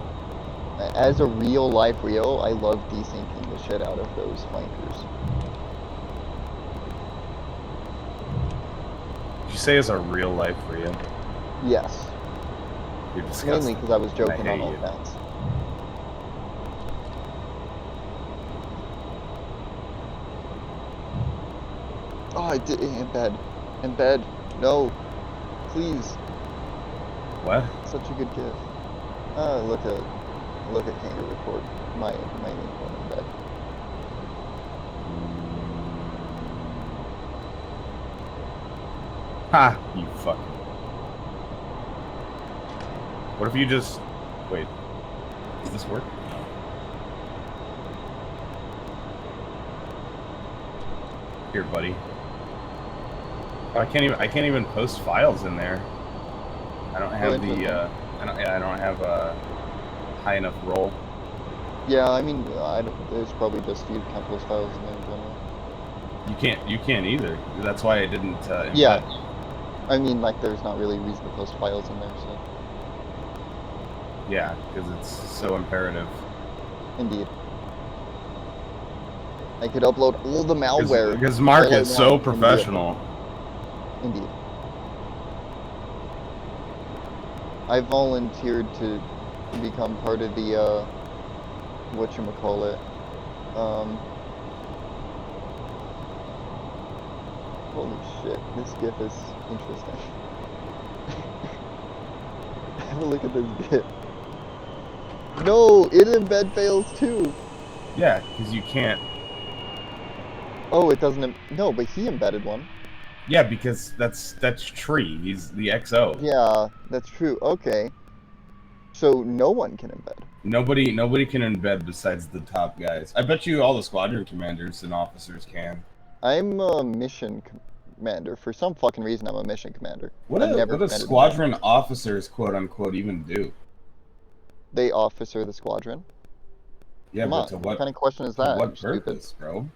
As a real life Rio, I love desyncing the shit out of those flankers. Did you say as a real life Rio? Yes. You're disgusting. Mainly because I was joking I on hate all you. that. Oh, I did embed. Embed. No. Please. What? Such a good gift. Look at Kangaroo Report. My link on embed. Ha! You fucking. What if you just wait? Does this work? No. Here, buddy. Oh, I can't even post files in there. I don't have the I don't have a high enough roll. Yeah, I mean, there's probably just you can't post files in there in general. You can't either. That's why I didn't. Yeah. I mean, like, there's not really a reason to post files in there, so. Yeah, because it's so imperative. Indeed. I could upload all the malware. Because Mark all I is so want. professional. Indeed. I volunteered to become part of the, whatchamacallit, holy shit, this GIF is interesting. Have a look at this GIF. No, it embed fails too. Yeah, because you can't. Oh, it doesn't. No, but he embedded one. Yeah, because that's Tree. He's the XO. Yeah, that's true. Okay. So no one can embed. Nobody can embed besides the top guys. I bet you all the squadron commanders and officers can. I'm a mission commander. For some fucking reason, I'm a mission commander. What do squadron officers, quote unquote, even do? They officer the squadron. Yeah, Come but on, to what kind of question is that? what purpose, bro?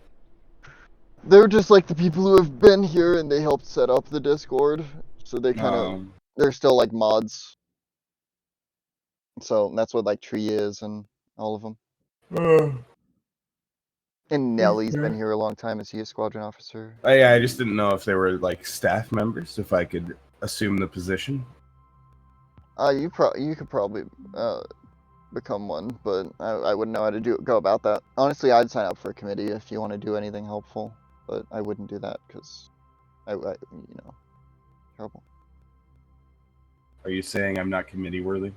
They're just like the people who have been here and they helped set up the Discord. So they kind of, they're still like mods. So that's what like Tree is and all of them. And Nelly's been here a long time. Is he a squadron officer? Yeah, I just didn't know if they were like staff members, if I could assume the position. You could probably become one, but I wouldn't know how to go about that. Honestly, I'd sign up for a committee if you want to do anything helpful, but I wouldn't do that because I you know, terrible. Are you saying I'm not committee worthy?